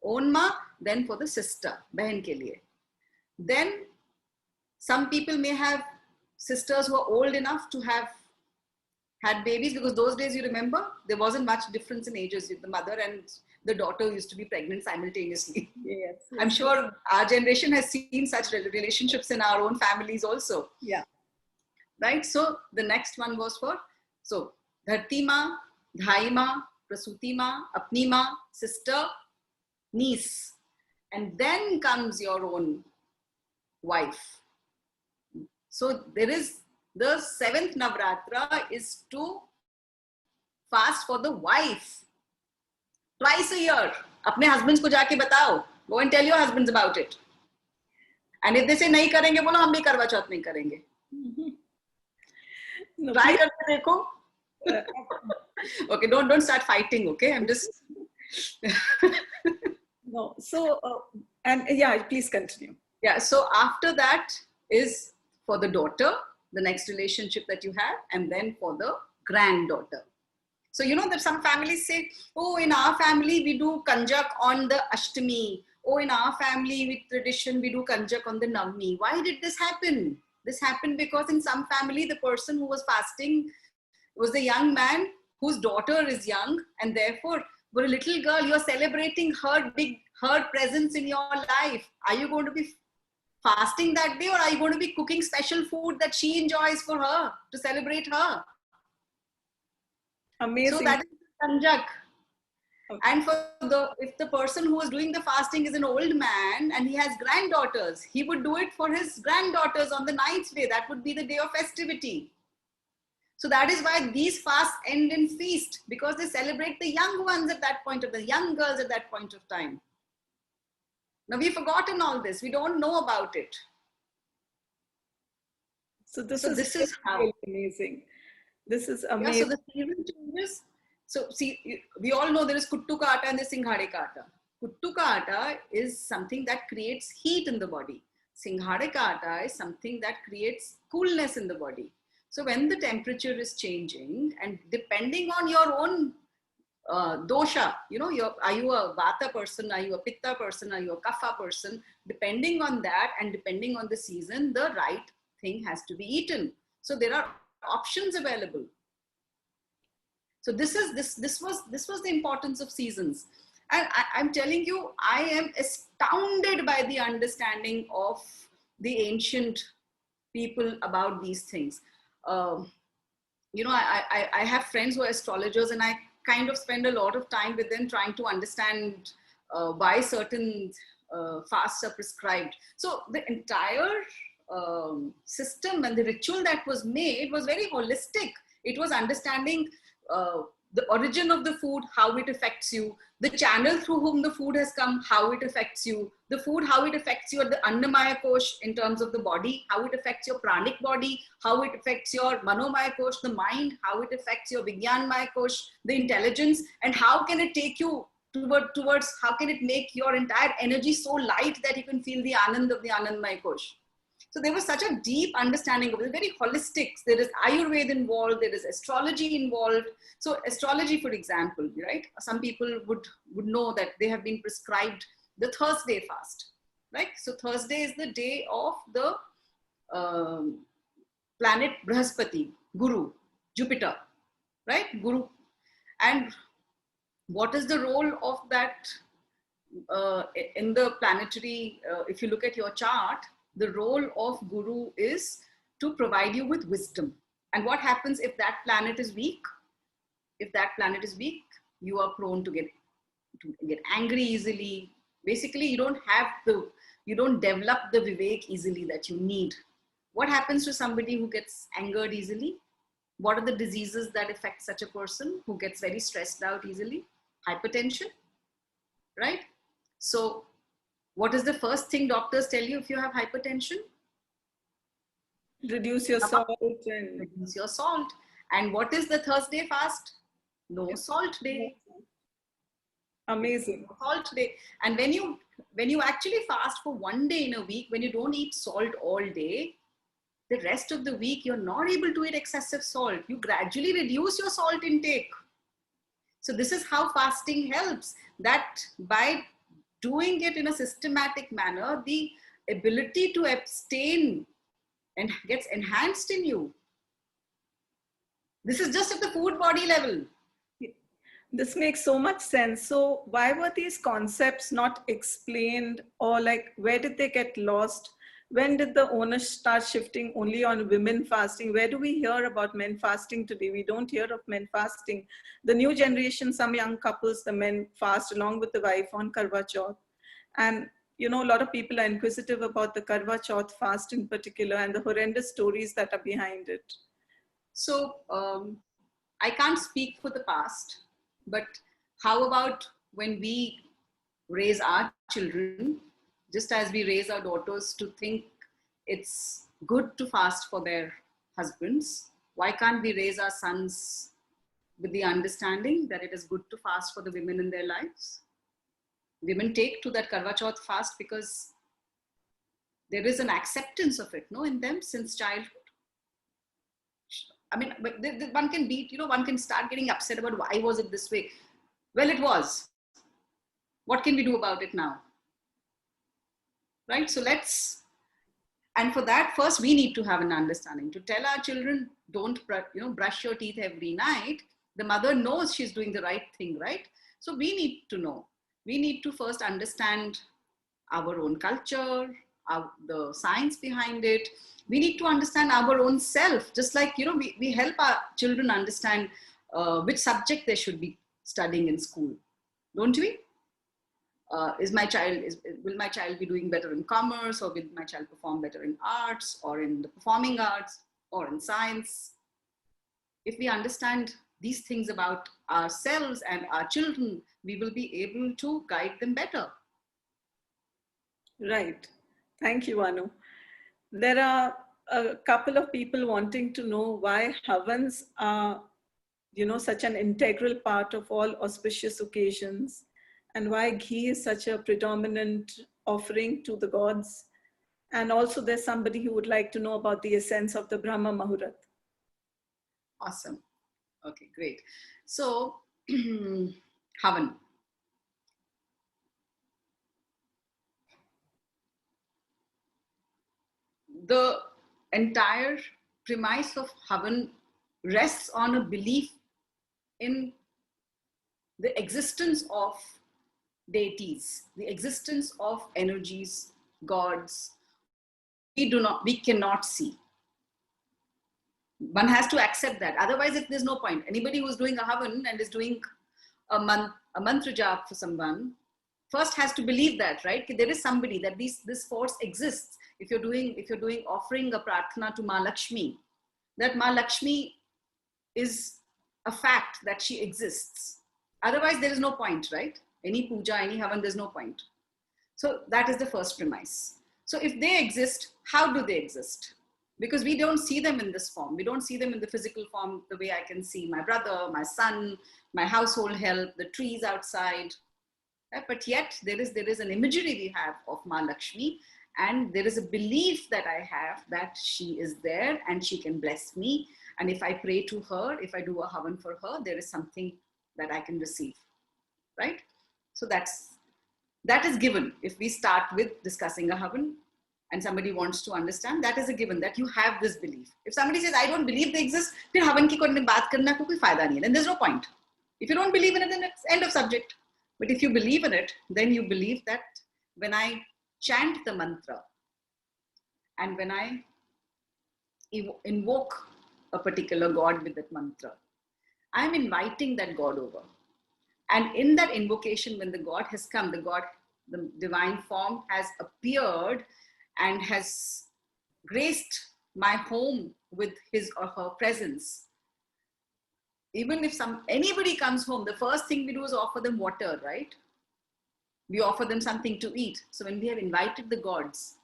Own Ma, then for the sister, Behan ke liye. Then, some people may have sisters who are old enough to have had babies, because those days, you remember, there wasn't much difference in ages. The mother and the daughter used to be pregnant simultaneously. Yes. I'm sure our generation has seen such relationships in our own families also. Yeah. Right? So the next one was for, so Dharti Ma, Dhai Ma, Prasuti Ma, Apni Ma, sister, niece. And then comes your own wife. So there is, the seventh Navratra is to fast for the wife. Twice a year. Apne husbands ko jaake batao. Go and tell your husbands about it. And if they say nahi karenge, bolo hum bhi karwa chauth nahi karenge. No, Try karte dekho. Okay, don't start fighting, okay? I'm just... no. So, and yeah, please continue. Yeah, so after that is for the daughter, the next relationship that you have, and then for the granddaughter. So you know that some families say, oh, in our family, we do Kanjak on the Ashtami. Oh, in our family, with tradition, we do Kanjak on the Navami. Why did this happen? This happened because in some family, the person who was fasting was the young man whose daughter is young, and therefore, for a little girl, you're celebrating her presence in your life. Are you going to be fasting that day, or are you going to be cooking special food that she enjoys for her to celebrate her? Amazing. So that is Kanjak. Okay. And for if the person who is doing the fasting is an old man and he has granddaughters, he would do it for his granddaughters on the 9th day. That would be the day of festivity. So that is why these fasts end in feast, because they celebrate the young ones at that point, of the young girls at that point of time. Now we've forgotten all this. We don't know about it. So this is how really amazing. This is amazing. Yeah, so the season changes. So see, we all know there is Kuttu ka atta and the Singhade ka atta. Kuttu ka atta is something that creates heat in the body. Singhade ka atta is something that creates coolness in the body. So when the temperature is changing, and depending on your own dosha, you know, are you a Vata person, are you a Pitta person, are you a Kapha person, depending on that and depending on the season, the right thing has to be eaten. So there are options available. So this was the importance of seasons. And I'm telling you, I am astounded by the understanding of the ancient people about these things. You know, I have friends who are astrologers, and I kind of spend a lot of time with them trying to understand why certain fasts are prescribed. So the entire system and the ritual that was made was very holistic. It was understanding the origin of the food, how it affects you, the channel through whom the food has come, how it affects you, the food, how it affects you at the Annamaya Kosh in terms of the body, how it affects your pranic body, how it affects your Manomaya Kosh, the mind, how it affects your Vijnanmaya Kosh, the intelligence, and how can it take you towards, how can it make your entire energy so light that you can feel the Anand of the Anandmaya Kosh. So there was such a deep understanding of it, very holistic. There is Ayurveda involved, there is astrology involved. So astrology, for example, right? Some people would know that they have been prescribed the Thursday fast, right? So Thursday is the day of the planet Brahaspati, Guru, Jupiter, right? Guru. And what is the role of that in the planetary, if you look at your chart, the role of Guru is to provide you with wisdom. And what happens if that planet is weak? If that planet is weak, you are prone to get angry easily. Basically, you don't develop the vivek easily that you need. What happens to somebody who gets angered easily? What are the diseases that affect such a person who gets very stressed out easily? Hypertension, right? So what is the first thing doctors tell you if you have hypertension? Reduce your salt and Reduce your salt. And what is the Thursday fast? No salt day. amazing. Salt day. And when you actually fast for one day in a week, when you don't eat salt all day, the rest of the week you're not able to eat excessive salt. You gradually reduce your salt intake. So this is how fasting helps, that by doing it in a systematic manner, the ability to abstain and gets enhanced in you. This is just at the food body level. This makes so much sense. So why were these concepts not explained, or like where did they get lost? When did the onus start shifting only on women fasting? Where do we hear about men fasting today? We don't hear of men fasting. The new generation, some young couples, the men fast along with the wife on Karwa Chauth. And you know, a lot of people are inquisitive about the Karwa Chauth fast in particular and the horrendous stories that are behind it. So I can't speak for the past, but how about when we raise our children, just as we raise our daughters to think it's good to fast for their husbands, why can't we raise our sons with the understanding that it is good to fast for the women in their lives? Women take to that Karwa Chauth fast because there is an acceptance of it, no, in them since childhood. I mean, but one can one can start getting upset about why was it this way? Well, it was. What can we do about it now? Right? So and for that, first we need to have an understanding. To tell our children, don't brush your teeth every night. The mother knows she's doing the right thing, right? So we need to know. We need to first understand our own culture, the science behind it. We need to understand our own self. Just like, we help our children understand which subject they should be studying in school, don't we? Will my child be doing better in commerce, or will my child perform better in arts, or in the performing arts, or in science? If we understand these things about ourselves and our children, we will be able to guide them better. Right. Thank you, Anu. There are a couple of people wanting to know why havans are, such an integral part of all auspicious occasions, and why ghee is such a predominant offering to the gods. And also there's somebody who would like to know about the essence of the Brahma Muhurat. Awesome. Okay, great. So, Havan. The entire premise of Havan rests on a belief in the existence of deities, the existence of energies, gods. We cannot see. One has to accept that. Otherwise, there's no point. Anybody who's doing a Havan and is doing a mantra jap for someone, first has to believe that, right? There is somebody, that this force exists. If you're doing offering a prarthana to Ma Lakshmi, that Ma Lakshmi is a fact that she exists. Otherwise, there is no point, right? Any puja, any Havan, there's no point. So that is the first premise. So if they exist, how do they exist? Because we don't see them in this form. We don't see them in the physical form the way I can see my brother, my son, my household help, the trees outside. Right? But yet there is an imagery we have of Ma Lakshmi, And there is a belief that I have that she is there and she can bless me. And if I pray to her, if I do a havan for her, there is something that I can receive, right? So that is given. If we start with discussing a havan and somebody wants to understand, that is a given, that you have this belief. If somebody says, I don't believe they exist, then havan ki baat karna koi fayda nahi hai, then there's no point. If you don't believe in it, then it's end of subject. But if you believe in it, then you believe that when I chant the mantra and when I invoke a particular God with that mantra, I'm inviting that God over. And in that invocation, when the God has come, the divine form has appeared and has graced my home with his or her presence. Even if anybody comes home, the first thing we do is offer them water, right? We offer them something to eat. So when we have invited the gods,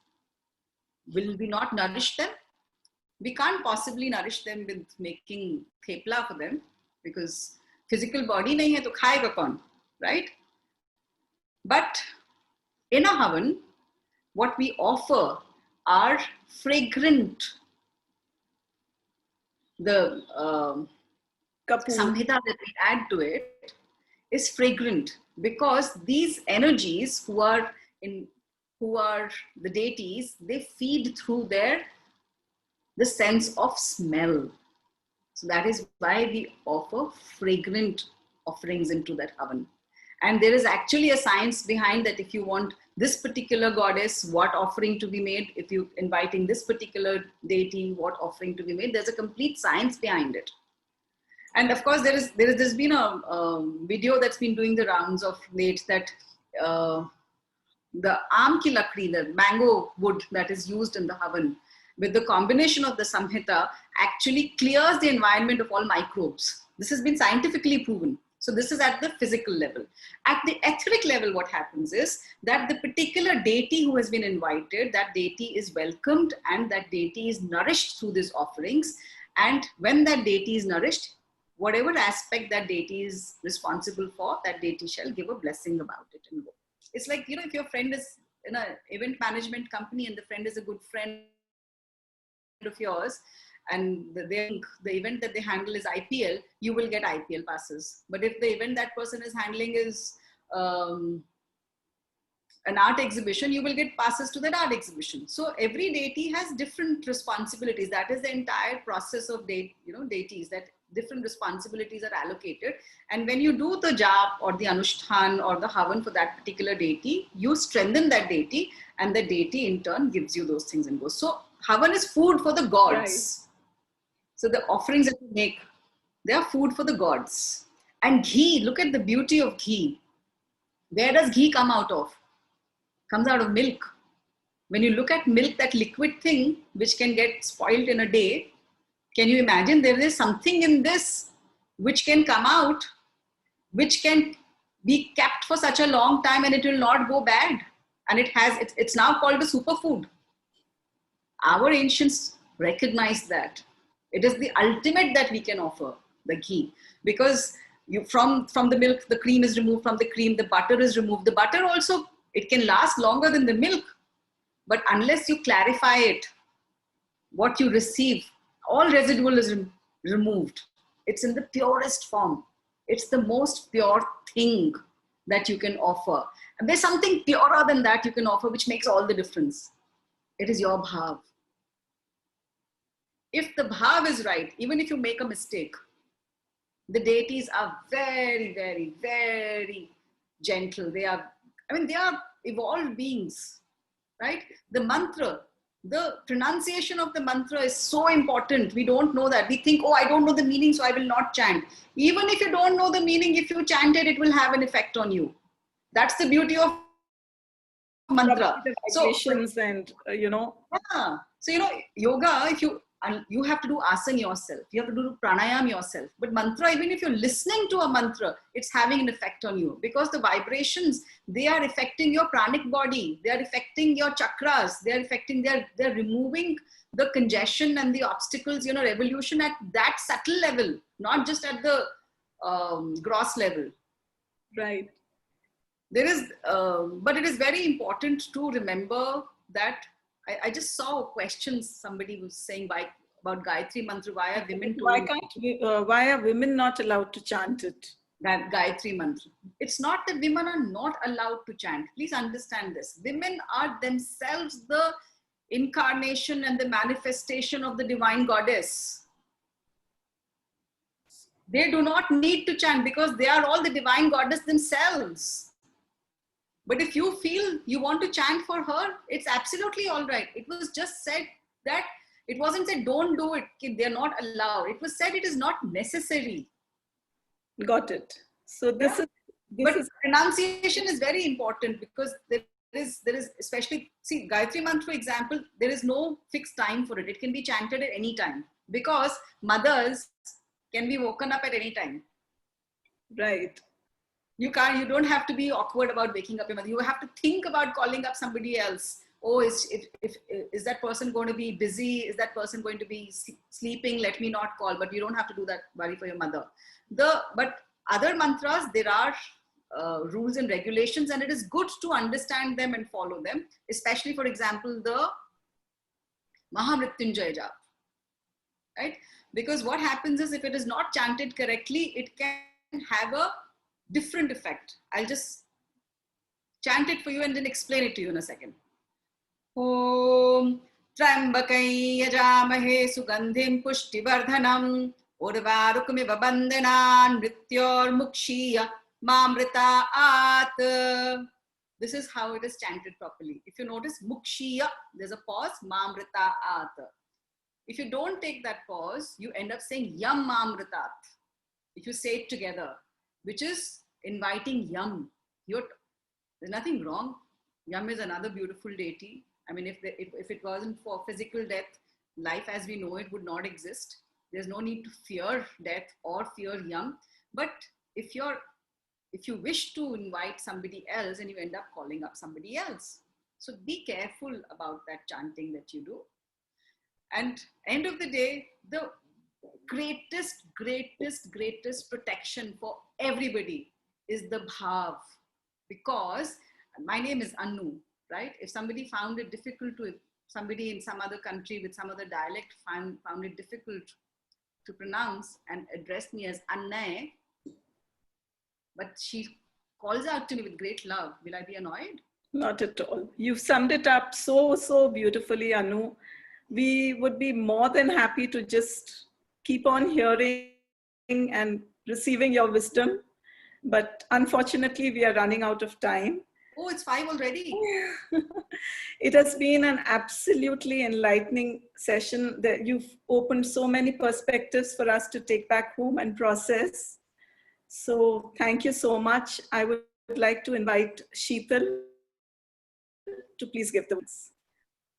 will we not nourish them? We can't possibly nourish them with making thepla for them, because physical body nahi hai to khayega kaun, right? But in a havan, what we offer are fragrant, the samhita that we add to it is fragrant, because these energies who are the deities, they feed through the sense of smell. So that is why we offer fragrant offerings into that havan. And there is actually a science behind that. If you want this particular goddess, what offering to be made. If you inviting this particular deity, what offering to be made. There's a complete science behind it. And of course, there's been a video that's been doing the rounds of late, that the aam ki lakdi, the mango wood that is used in the havan, with the combination of the samhita, actually clears the environment of all microbes. This has been scientifically proven. So this is at the physical level. At the etheric level, what happens is that the particular deity who has been invited, that deity is welcomed and that deity is nourished through these offerings. And when that deity is nourished, whatever aspect that deity is responsible for, that deity shall give a blessing about it and go. It's like, if your friend is in an event management company and the friend is a good friend of yours, and the event that they handle is IPL, you will get IPL passes. But if the event that person is handling is an art exhibition, you will get passes to that art exhibition. So every deity has different responsibilities. That is the entire process of deities, that different responsibilities are allocated. And when you do the jap or the anushthan or the havan for that particular deity, you strengthen that deity, and the deity in turn gives you those things and goes. So havan is food for the gods. Right. So the offerings that we make, they are food for the gods. And ghee, look at the beauty of ghee. Where does ghee come out of? Comes out of milk. When you look at milk, that liquid thing, which can get spoiled in a day, can you imagine there is something in this which can come out, which can be kept for such a long time and it will not go bad. And it's now called a superfood. Our ancients recognized that. It is the ultimate that we can offer, the ghee, because from the milk, the cream is removed, from the cream, the butter is removed. The butter also, it can last longer than the milk, but unless you clarify it, what you receive, all residual is removed. It's in the purest form. It's the most pure thing that you can offer. And there's something purer than that you can offer, which makes all the difference. It is your bhav. If the bhav is right, even if you make a mistake, the deities are very, very, very gentle. They are evolved beings, right? The mantra, the pronunciation of the mantra is so important. We don't know that. We think, I don't know the meaning, so I will not chant. Even if you don't know the meaning, if you chant it, it will have an effect on you. That's the beauty of mantra. Vibrations and. Yeah. So, yoga, you have to do asana yourself. You have to do pranayam yourself. But mantra, even if you're listening to a mantra, it's having an effect on you, because the vibrations, they are affecting your pranic body. They are affecting your chakras. They are affecting, they're removing the congestion and the obstacles, revolution at that subtle level, not just at the gross level. Right. But it is very important to remember that I just saw questions somebody was saying about Gayatri Mantra. Why are women told why are women not allowed to chant it? that Gayatri Mantra? It's not that women are not allowed to chant. Please understand this. Women are themselves the incarnation and the manifestation of the divine goddess. They do not need to chant because they are all the divine goddess themselves. But if you feel you want to chant for her, it's absolutely all right. It was just said that it wasn't said don't do it, they're not allowed. It was said it is not necessary. Got it. So this is pronunciation is very important because there is especially, see, Gayatri Mantra, for example, there is no fixed time for it. It can be chanted at any time because mothers can be woken up at any time. Right. You don't have to be awkward about waking up your mother. You have to think about calling up somebody else. Oh, is that person going to be busy? Is that person going to be sleeping? Let me not call. But you don't have to do that worry for your mother. But other mantras, there are rules and regulations, and it is good to understand them and follow them. Especially, for example, the Mahamrityunjaya Jap, right? Because what happens is if it is not chanted correctly, it can have a different effect. I'll just chant it for you and then explain it to you in a second. Om Trambakay Yajamahe Sugandhim Pushtivardhanam Urvarukmiva Bandhanan Mrityor Mukshiya Mamrita At. This is how it is chanted properly. If you notice Mukshiya, there's a pause, Mamrita At. If you don't take that pause, you end up saying Yam Mamritat. If you say it together, which is inviting Yam. There's nothing wrong. Yam is another beautiful deity. I mean, if it wasn't for physical death, life as we know it would not exist. There's no need to fear death or fear Yam. But if you wish to invite somebody else and you end up calling up somebody else. So be careful about that chanting that you do. And end of the day, the greatest protection for everybody is the bhav. Because my name is Anu, right? If somebody found it difficult somebody in some other country with some other dialect found it difficult to pronounce and addressed me as Annay, but she calls out to me with great love, will I be annoyed? Not at all. You've summed it up so beautifully, Anu. We would be more than happy to just keep on hearing and receiving your wisdom. But unfortunately, we are running out of time. Oh, it's 5 already. It has been an absolutely enlightening session that you've opened so many perspectives for us to take back home and process. So thank you so much. I would like to invite Sheetal to please give the words.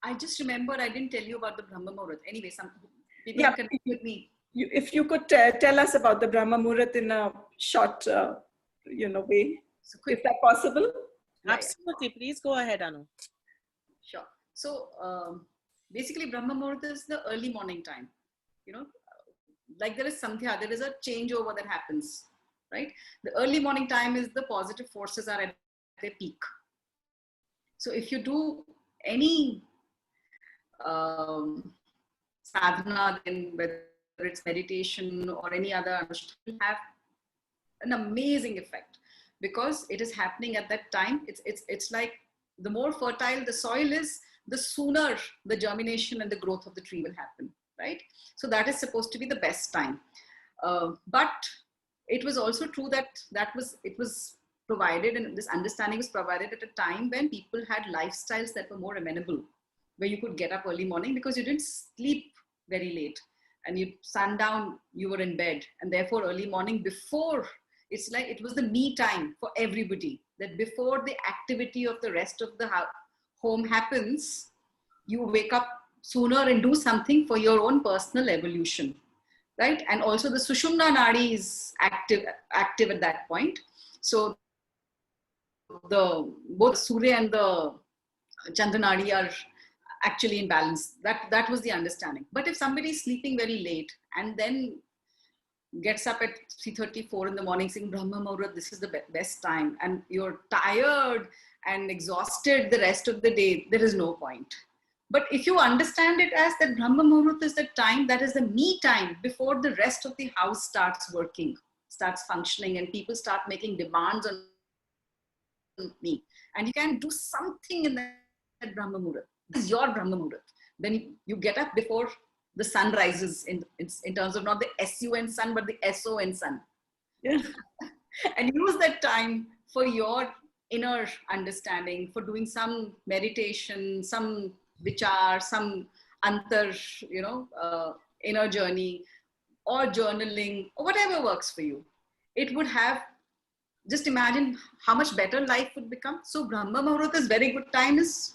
I just remembered I didn't tell you about the Brahma Muhurat. Anyway, some people can connect with me. If you could tell us about the Brahma Muhurat in a short, way. So is that possible? Absolutely. Please go ahead, Anu. Sure. So basically, Brahma Muhurat is the early morning time. Like there is Sandhya, there is a changeover that happens, right? The early morning time is the positive forces are at their peak. So if you do any sadhana, then whether it's meditation or any other, will have an amazing effect because it is happening at that time. It's like the more fertile the soil is, the sooner the germination and the growth of the tree will happen, right? So that is supposed to be the best time. But it was also true that it was provided, and this understanding was provided at a time when people had lifestyles that were more amenable, where you could get up early morning because you didn't sleep very late and sundown, you were in bed, and therefore early morning it's like it was the me time for everybody, that before the activity of the rest of the home happens, you wake up sooner and do something for your own personal evolution, right? And also the Sushumna Nadi is active at that point. So both Surya and the Chandra Nadi are actually in balance. That was the understanding. But if somebody is sleeping very late and then gets up at 3:34 in the morning saying Brahma Muhurat, this is the best time, and you're tired and exhausted the rest of the day, there is no point. But if you understand it as that Brahma Muhurat is the time, that is the me time before the rest of the house starts working, starts functioning, and people start making demands on me. And you can do something in that Brahma Muhurat. This is your Brahma Muhurat. Then you get up before the sun rises in terms of not the S-U-N sun, but the S-O-N sun. Yeah. And use that time for your inner understanding, for doing some meditation, some vichar, some antar, inner journey, or journaling, or whatever works for you. It would have, just imagine how much better life would become. So Brahma Muhurat is very good time, is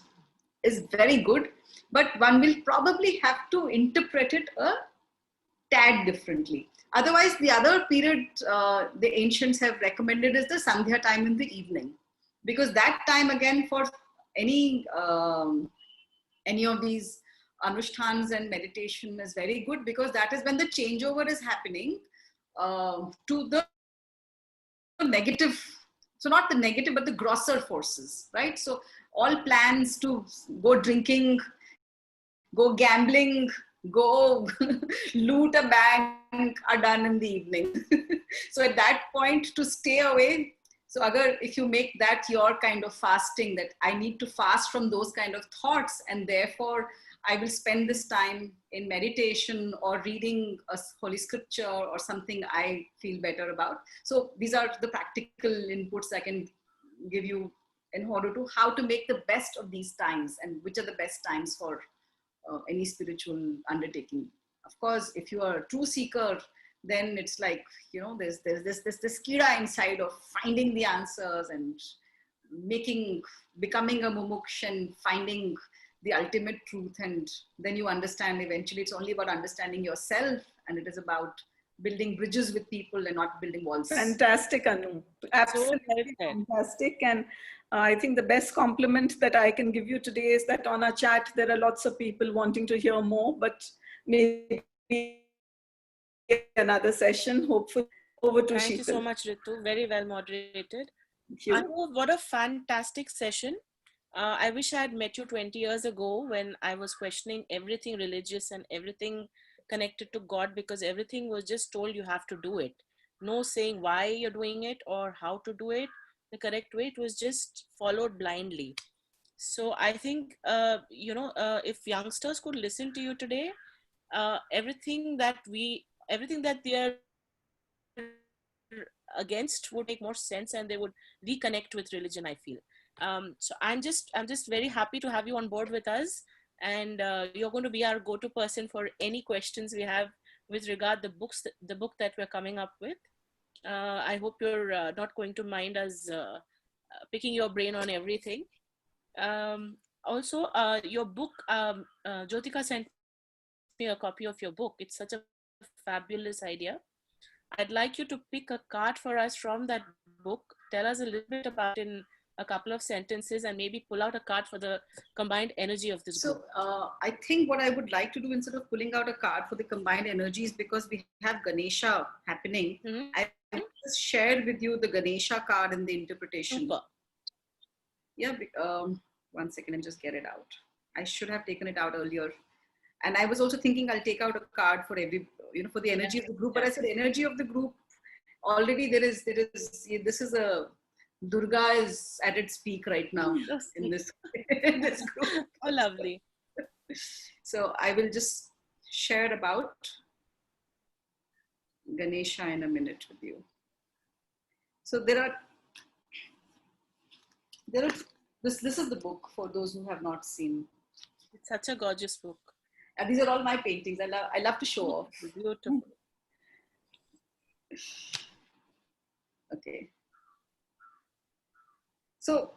very good, but one will probably have to interpret it a tad differently. Otherwise, the other period the ancients have recommended is the Sandhya time in the evening, because that time again for any of these anushthanas and meditation is very good, because that is when the changeover is happening to the negative. So not the negative, but the grosser forces, right? So all plans to go drinking, go gambling, go loot a bank are done in the evening. So at that point, to stay away. So if you make that your kind of fasting, that I need to fast from those kind of thoughts, and therefore I will spend this time in meditation or reading a holy scripture or something I feel better about. So these are the practical inputs I can give you in order to how to make the best of these times, and which are the best times for any spiritual undertaking. Of course, if you are a true seeker, then it's like, there's this kira inside of finding the answers and becoming a mumuksh and finding the ultimate truth. And then you understand eventually it's only about understanding yourself, and it is about building bridges with people and not building walls. Fantastic, Anu. Absolutely fantastic. And I think the best compliment that I can give you today is that on our chat, there are lots of people wanting to hear more, but maybe another session, hopefully. Over to Thank Sheetal. you so much, Ritu. Very well moderated. Thank you. Anu, what a fantastic session. I wish I had met you 20 years ago when I was questioning everything religious and everything connected to God, because everything was just told you have to do it. No saying why you're doing it or how to do it the correct way. It was just followed blindly. So I think, if youngsters could listen to you today, everything that they are against would make more sense, and they would reconnect with religion, I feel. So I'm just very happy to have you on board with us, and you're going to be our go-to person for any questions we have with regard the book that we're coming up with. I hope you're not going to mind us picking your brain on everything. Also, your book, Jyotika sent me a copy of your book. It's such a fabulous idea. I'd like you to pick a card for us from that book. Tell us a little bit about it in a couple of sentences, and maybe pull out a card for the combined energy of this book. So I think what I would like to do, instead of pulling out a card for the combined energies, because we have Ganesha happening, I just shared with you the Ganesha card in the interpretation. Super. Yeah, 1 second, let me just get it out. I should have taken it out earlier. And I was also thinking I'll take out a card for for the energy of the group. But I said energy of the group, already this is a, Durga is at its peak right now in this group. Oh, lovely. So I will just share about Ganesha in a minute with you. So this is the book for those who have not seen. It's such a gorgeous book. And these are all my paintings. I love to show off. Beautiful. Okay. So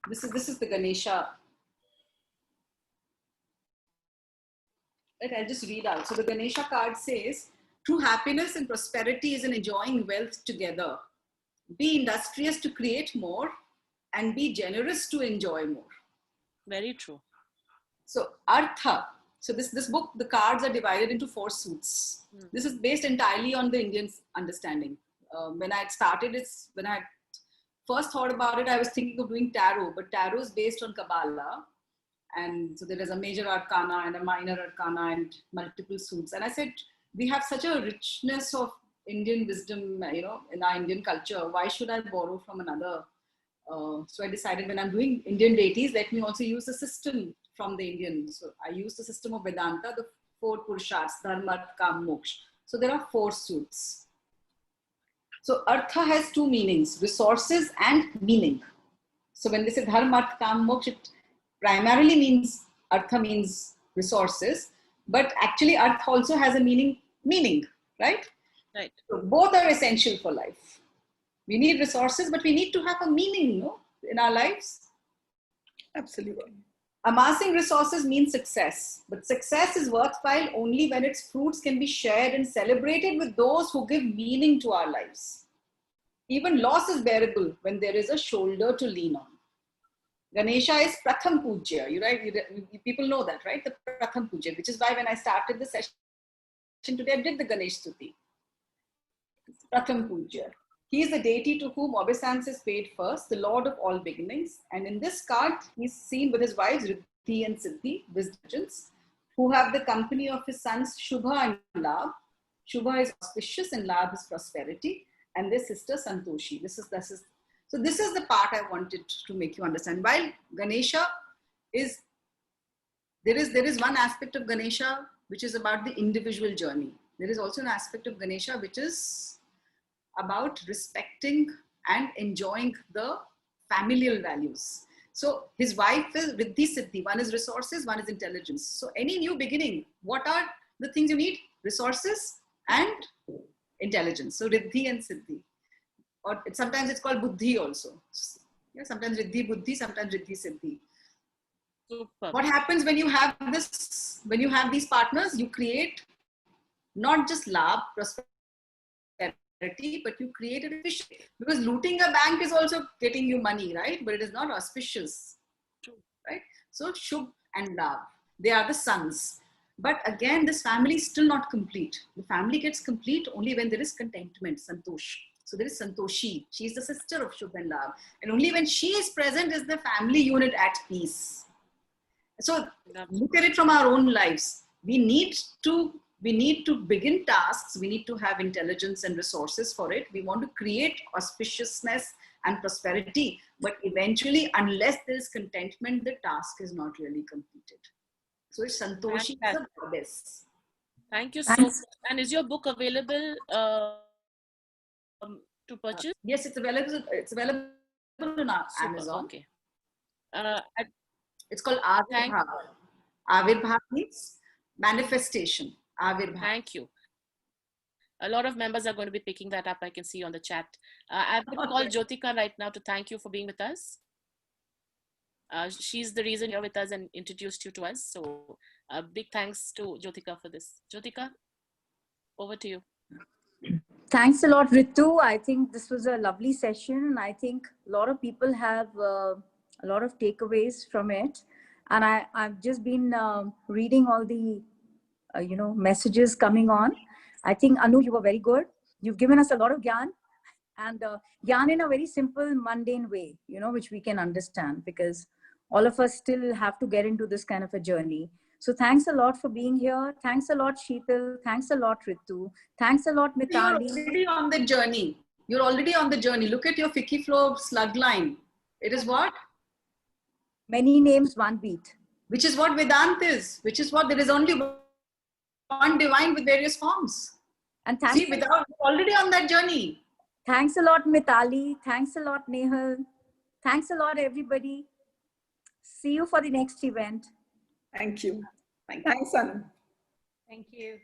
this is the Ganesha. Right, I'll just read out. So the Ganesha card says, true happiness and prosperity is in enjoying wealth together. Be industrious to create more, and be generous to enjoy more. Very true. So Artha, So this book, the cards are divided into 4 suits. This is based entirely on the Indian understanding. When I had started, when I first thought about it, I was thinking of doing tarot, but tarot is based on Kabbalah. And so there is a major arcana and a minor arcana and multiple suits. And I said, we have such a richness of Indian wisdom, in our Indian culture. Why should I borrow from another? So I decided, when I'm doing Indian deities, let me also use the system from the Indian. So I use the system of Vedanta, the 4 Purusharthas, Dharma, Artha, Kam, Moksha. So there are 4 suits. So Artha has 2 meanings, resources and meaning. So when they say Dharma, Artha, Kam, Moksha, it primarily means, Artha means resources, but actually Artha also has a meaning, right? Right. So both are essential for life. We need resources, but we need to have a meaning, in our lives. Absolutely. Amassing resources means success, but success is worthwhile only when its fruits can be shared and celebrated with those who give meaning to our lives. Even loss is bearable when there is a shoulder to lean on. Ganesha is Pratham Pujya, people know that, right? The Pratham Pujya, which is why when I started the session today, I did the Ganesh Stuti. Pratham Pujya. He is the deity to whom obeisance is paid first, the Lord of all beginnings. And in this card, he's seen with his wives, Riddhi and Siddhi, wisdoms, who have the company of his sons, Shubha and Labh. Shubha is auspicious and Labh is prosperity. And their sister, Santoshi. This is the part I wanted to make you understand. While Ganesha there is one aspect of Ganesha which is about the individual journey. There is also an aspect of Ganesha which is about respecting and enjoying the familial values. So his wife is Riddhi Siddhi. One is resources, one is intelligence. So any new beginning, what are the things you need? Resources and intelligence. So Riddhi and Siddhi. Or sometimes it's called Buddhi also. Yeah, sometimes Riddhi Buddhi, sometimes Riddhi Siddhi. Super. What happens when you have these partners? You create not just Labh, prosperity, but you create it efficiently. Because looting a bank is also getting you money, right? But it is not auspicious, right? So Shubh and Labh, they are the sons. But again, this family is still not complete. The family gets complete only when there is contentment, Santosh. So there is Santoshi. She is the sister of Shubh and Labh. And only when she is present is the family unit at peace. So look at it from our own lives. We need to begin tasks. We need to have intelligence and resources for it. We want to create auspiciousness and prosperity. But eventually, unless there is contentment, the task is not really completed. So Santoshi is a goddess. Thank you so much. And is your book available to purchase? Yes, it's available. It's available on Amazon. Okay. It's called Avirbhav. Avirbhav means manifestation. Avirbhav. Thank you. A lot of members are going to be picking that up. I can see on the chat. I've been called Jyotika right now to thank you for being with us. She's the reason you're with us and introduced you to us. So big thanks to Jyotika for this. Jyotika, over to you. Thanks a lot, Ritu. I think this was a lovely session. I think a lot of people have a lot of takeaways from it. And I've just been reading all the, messages coming on. I think, Anu, you were very good. You've given us a lot of gyan. And gyan in a very simple, mundane way, which we can understand, because all of us still have to get into this kind of a journey. So thanks a lot for being here. Thanks a lot, Sheetal. Thanks a lot, Ritu. Thanks a lot, Mitali. You're already on the journey. You're already on the journey. Look at your Ficky Flow slug line. It is what? Many names, one beat. Which is what Vedanta is. Which is what there is only one divine with various forms. And thanks. See, you're already on that journey. Thanks a lot, Mitali. Thanks a lot, Nehal. Thanks a lot, everybody. See you for the next event. Thank you. Thanks, Anu. Thank you.